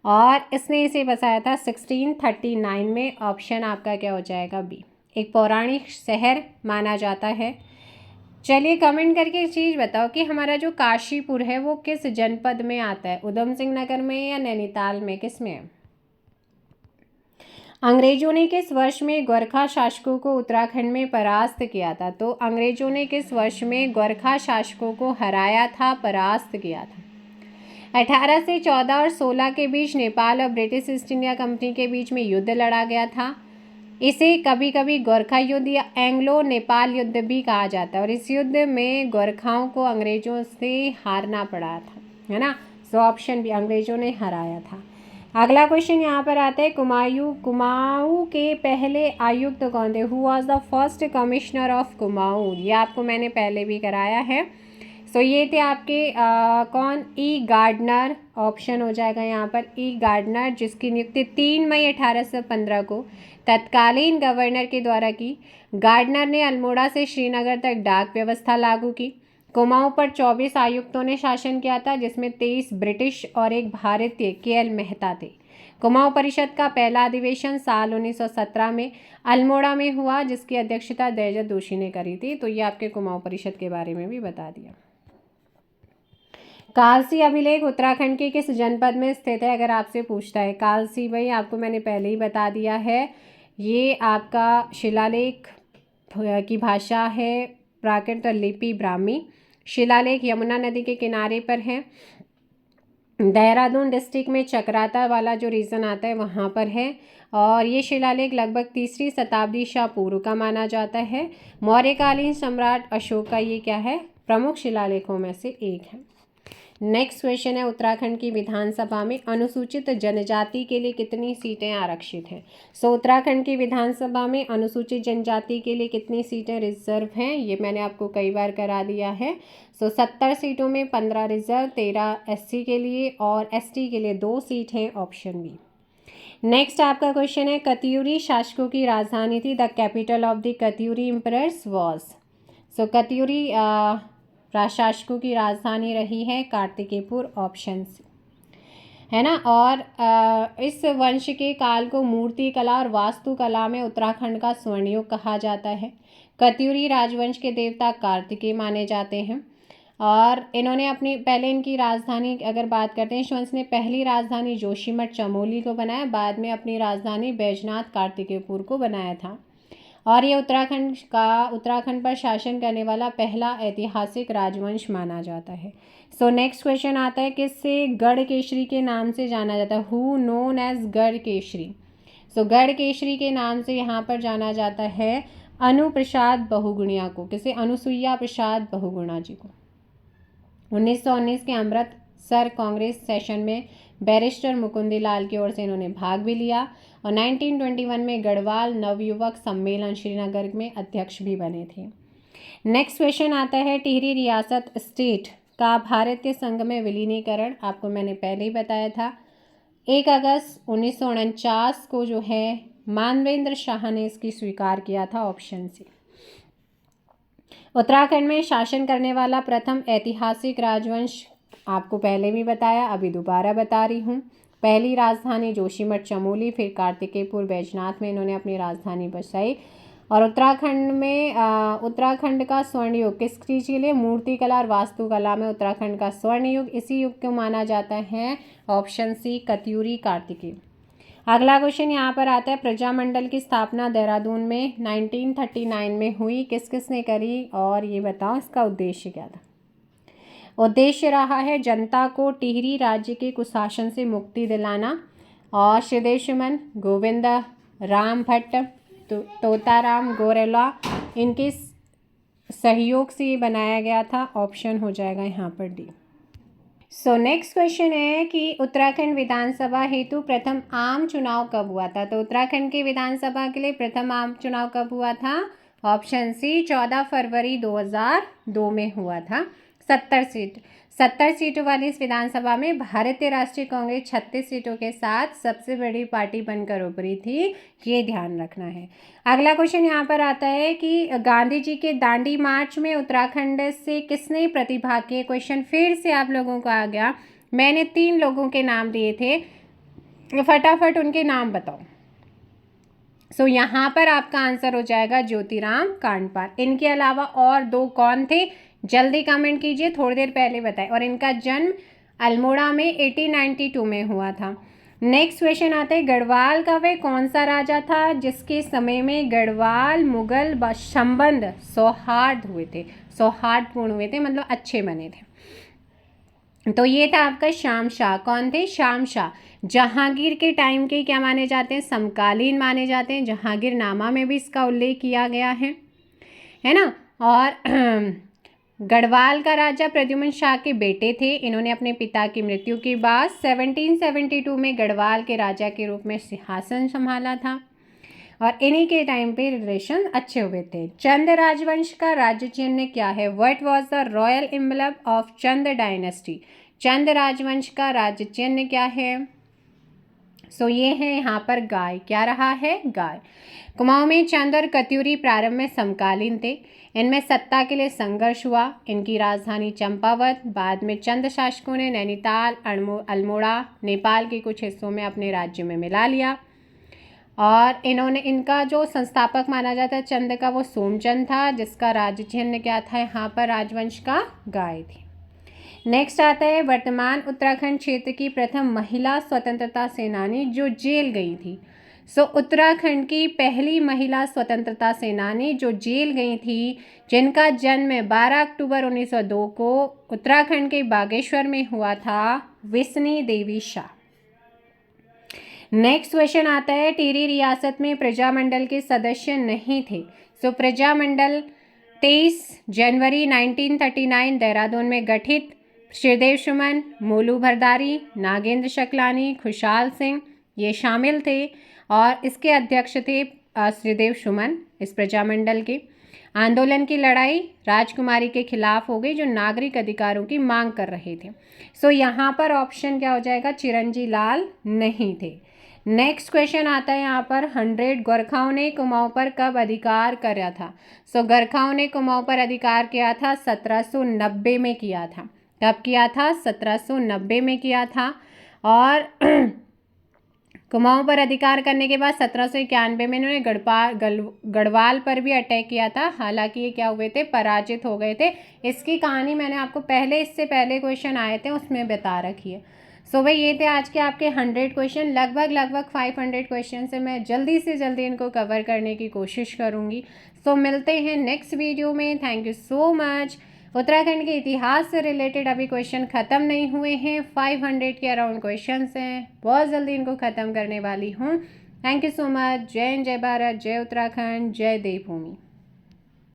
और इसने इसे बसाया था 1639 में। ऑप्शन आपका क्या हो जाएगा? बी। एक पौराणिक शहर माना जाता है। चलिए कमेंट करके एक चीज़ बताओ कि हमारा जो काशीपुर है वो किस जनपद में आता है? उधम सिंह नगर में या नैनीताल में, किस में है? अंग्रेजों ने किस वर्ष में गोरखा शासकों को उत्तराखंड में परास्त किया था? तो अंग्रेजों ने किस वर्ष में गोरखा शासकों को हराया था, परास्त किया था? 18 से 14 और 16 के बीच नेपाल और ब्रिटिश ईस्ट इंडिया कंपनी के बीच में युद्ध लड़ा गया था। इसे कभी कभी गोरखा युद्ध या एंग्लो नेपाल युद्ध भी कहा जाता है और इस युद्ध में गोरखाओं को अंग्रेजों से हारना पड़ा था, है ना। सो ऑप्शन भी, अंग्रेजों ने हराया था। अगला क्वेश्चन यहाँ पर आता है, कुमाऊं के पहले आयुक्त कौन थे? Who was the first commissioner of Kumaon? ये आपको मैंने पहले भी कराया है। सो ये थे आपके कौन? ई गार्डनर। ऑप्शन हो जाएगा यहाँ पर ई गार्डनर, जिसकी नियुक्ति 3 मई 1815 को तत्कालीन गवर्नर के द्वारा की। गार्डनर ने अल्मोड़ा से श्रीनगर तक डाक व्यवस्था लागू की। कुमाऊं पर 24 आयुक्तों ने शासन किया था, जिसमें 23 ब्रिटिश और एक भारतीय के.एल. मेहता थे। कुमाऊं परिषद का पहला अधिवेशन साल 1917 में अल्मोड़ा में हुआ, जिसकी अध्यक्षता दयाजत दोषी ने करी थी। तो ये आपके कुमाऊं परिषद के बारे में भी बता दिया। कालसी अभिलेख उत्तराखंड के किस जनपद में स्थित है? अगर आपसे पूछता है कालसी, भाई आपको मैंने पहले ही बता दिया है, ये आपका शिलालेख की भाषा है प्राकृत लिपि ब्राह्मी। शिलालेख यमुना नदी के किनारे पर है। देहरादून डिस्ट्रिक्ट में चक्राता वाला जो रीजन आता है वहाँ पर है और ये शिलालेख लगभग 3री शताब्दी ईसा पूर्व का माना जाता है। मौर्यकालीन सम्राट अशोक का ये क्या है? प्रमुख शिलालेखों में से एक है। नेक्स्ट क्वेश्चन है, उत्तराखंड की विधानसभा में अनुसूचित जनजाति के लिए कितनी सीटें आरक्षित हैं? सो उत्तराखंड की विधानसभा में अनुसूचित जनजाति के लिए कितनी सीटें रिजर्व हैं? ये मैंने आपको कई बार करा दिया है। सो 70 सीटों में 15 रिजर्व, 13 एससी के लिए और एसटी के लिए 2 सीट हैं। Option B. नेक्स्ट आपका क्वेश्चन है, कत्यूरी शासकों की राजधानी थी। The capital of the Katyuri emperors was. So Katyuri शासकों की राजधानी रही है कार्तिकेयपुर। ऑप्शन सी, है ना। और इस वंश के काल को मूर्ति कला और वास्तुकला में उत्तराखंड का स्वर्णयुग कहा जाता है। कत्यूरी राजवंश के देवता कार्तिकेय माने जाते हैं और इन्होंने अपनी पहले इनकी राजधानी अगर बात करते हैं, इस वंश ने पहली राजधानी जोशीमठ चमोली को बनाया, बाद में अपनी राजधानी बैजनाथ कार्तिकेयपुर को बनाया था और ये उत्तराखंड पर शासन करने वाला पहला ऐतिहासिक राजवंश माना जाता है। सो नेक्स्ट क्वेश्चन आता है, किससे गढ़ केशरी के नाम से जाना जाता है? हु नोन एज गढ़ केशरी? सो गढ़ केशरी के नाम से यहाँ पर जाना जाता है अनुप्रसाद बहुगुणिया को। किसे? अनुसुईया प्रसाद बहुगुणा जी को। 1919 के अमृतसर कांग्रेस सेशन में बैरिस्टर मुकुंदी लाल की ओर से इन्होंने भाग भी लिया और 1921 में गढ़वाल नवयुवक सम्मेलन श्रीनगर में अध्यक्ष भी बने थे। नेक्स्ट क्वेश्चन आता है, टिहरी रियासत स्टेट का भारतीय संघ में विलीनीकरण आपको मैंने पहले ही बताया था। 1 अगस्त 1949 को जो है मानवेंद्र शाह ने इसकी स्वीकार किया था। Option C. उत्तराखंड में शासन करने वाला प्रथम ऐतिहासिक राजवंश आपको पहले भी बताया, अभी दोबारा बता रही हूँ। पहली राजधानी जोशीमठ चमोली, फिर कार्तिकेयपुर बैजनाथ में इन्होंने अपनी राजधानी बसाई और उत्तराखंड का स्वर्ण युग किस चीज़ के लिए? मूर्तिकला और वास्तुकला में उत्तराखंड का स्वर्ण युग, इसी युग को माना जाता है। Option C, Katyuri Kartikeya. अगला क्वेश्चन यहाँ पर आता है, प्रजामंडल की स्थापना देहरादून में 1939 में हुई, किस किसने करी और ये बताओ इसका उद्देश्य क्या था? उद्देश्य रहा है जनता को टिहरी राज्य के कुशासन से मुक्ति दिलाना और श्रीदेव सुमन, गोविंद राम भट्ट, तोताराम गोरेला, इनके सहयोग से ये बनाया गया था। ऑप्शन हो जाएगा यहाँ पर डी। सो नेक्स्ट क्वेश्चन है कि उत्तराखंड विधानसभा हेतु प्रथम आम चुनाव कब हुआ था? तो उत्तराखंड की विधानसभा के लिए प्रथम आम चुनाव कब हुआ था? ऑप्शन सी 14 फरवरी 2002 में हुआ था। 70 सीटों वाली इस विधानसभा में भारतीय राष्ट्रीय कांग्रेस 36 सीटों के साथ सबसे बड़ी पार्टी बनकर उभरी थी, ये ध्यान रखना है। अगला क्वेश्चन यहाँ पर आता है कि गांधी जी के दांडी मार्च में उत्तराखंड से किसने प्रतिभाग किए? क्वेश्चन फिर से आप लोगों को आ गया। मैंने 3 लोगों के नाम दिए थे, फटाफट उनके नाम बताओ। सो यहाँ पर आपका आंसर हो जाएगा ज्योतिराम कांडपाल। इनके अलावा और 2 कौन थे? जल्दी कमेंट कीजिए, थोड़ी देर पहले बताएं। और इनका जन्म अल्मोड़ा में 1892 में हुआ था। नेक्स्ट क्वेश्चन आता है, गढ़वाल का वह कौन सा राजा था जिसके समय में गढ़वाल मुगल संबंध सौहार्दपूर्ण हुए थे, मतलब अच्छे बने थे? तो ये था आपका शाम शाह। कौन थे? शाम शाह। जहांगीर के टाइम के क्या माने जाते हैं? समकालीन माने जाते हैं। जहांगीरनामा में भी इसका उल्लेख किया गया है ना। और गढ़वाल का राजा प्रद्युम्न शाह के बेटे थे। इन्होंने अपने पिता की मृत्यु के बाद 1772 में गढ़वाल के राजा के रूप में सिंहासन संभाला था और इन्हीं के टाइम पे रिलेशन अच्छे हुए थे। चंद राजवंश का राज्य चिन्ह क्या है? What was the royal emblem of Chand dynasty? Chand राजवंश का राज्य चिन्ह क्या है? सो ये है यहाँ पर गाय। क्या रहा है? गाय। कुमाऊं में चंद और कत्यूरी प्रारंभ में समकालीन थे। इनमें सत्ता के लिए संघर्ष हुआ। इनकी राजधानी चंपावत। बाद में चंद शासकों ने नैनीताल, अल्मोड़ा, नेपाल के कुछ हिस्सों में अपने राज्य में मिला लिया। और इनका जो संस्थापक माना जाता है चंद का, वो सोमचंद था, जिसका राज्य चिन्ह क्या था? यहाँ पर राजवंश का गाय थी। नेक्स्ट आता है, वर्तमान उत्तराखंड क्षेत्र की प्रथम महिला स्वतंत्रता सेनानी जो जेल गई थी। सो उत्तराखंड की पहली महिला स्वतंत्रता सेनानी जो जेल गई थी, जिनका जन्म 12 अक्टूबर 1902 को उत्तराखंड के बागेश्वर में हुआ था, विष्णु देवी शाह। नेक्स्ट क्वेश्चन आता है, टिहरी रियासत में प्रजामंडल के सदस्य नहीं थे। सो प्रजामंडल 23 जनवरी 1939 देहरादून में गठित। श्रीदेव सुमन, मोलू भरदारी, नागेंद्र शकलानी, खुशहाल सिंह ये शामिल थे और इसके अध्यक्ष थे श्रीदेव सुमन। इस प्रजामंडल के आंदोलन की लड़ाई राजकुमारी के खिलाफ हो गई, जो नागरिक अधिकारों की मांग कर रहे थे। सो यहाँ पर ऑप्शन क्या हो जाएगा? चिरंजी लाल नहीं थे। नेक्स्ट क्वेश्चन आता है यहाँ पर, 100 गोरखाओं ने कुमाऊं पर कब अधिकार किया था? सो गोरखाओं ने कुमाऊं पर अधिकार किया था 1790 में किया था। कब किया था? 1790 में किया था। और कुमाऊं पर अधिकार करने के बाद 1791 में इन्होंने गढ़वाल पर भी अटैक किया था। हालांकि ये क्या हुए थे? पराजित हो गए थे। इसकी कहानी मैंने आपको इससे पहले क्वेश्चन आए थे उसमें बता रखी है। सो भाई ये थे आज के आपके 100 क्वेश्चन। लगभग 500 क्वेश्चन से मैं जल्दी से जल्दी इनको कवर करने की कोशिश करूँगी। सो मिलते हैं नेक्स्ट वीडियो में। Thank you so much. Uttarakhand के इतिहास से रिलेटेड अभी क्वेश्चन ख़त्म नहीं हुए हैं। 500 के अराउंड क्वेश्चंस हैं, बहुत जल्दी इनको ख़त्म करने वाली हूँ। Thank you so much. जय हिंद, जय भारत, जय उत्तराखंड, जय देवभूमि।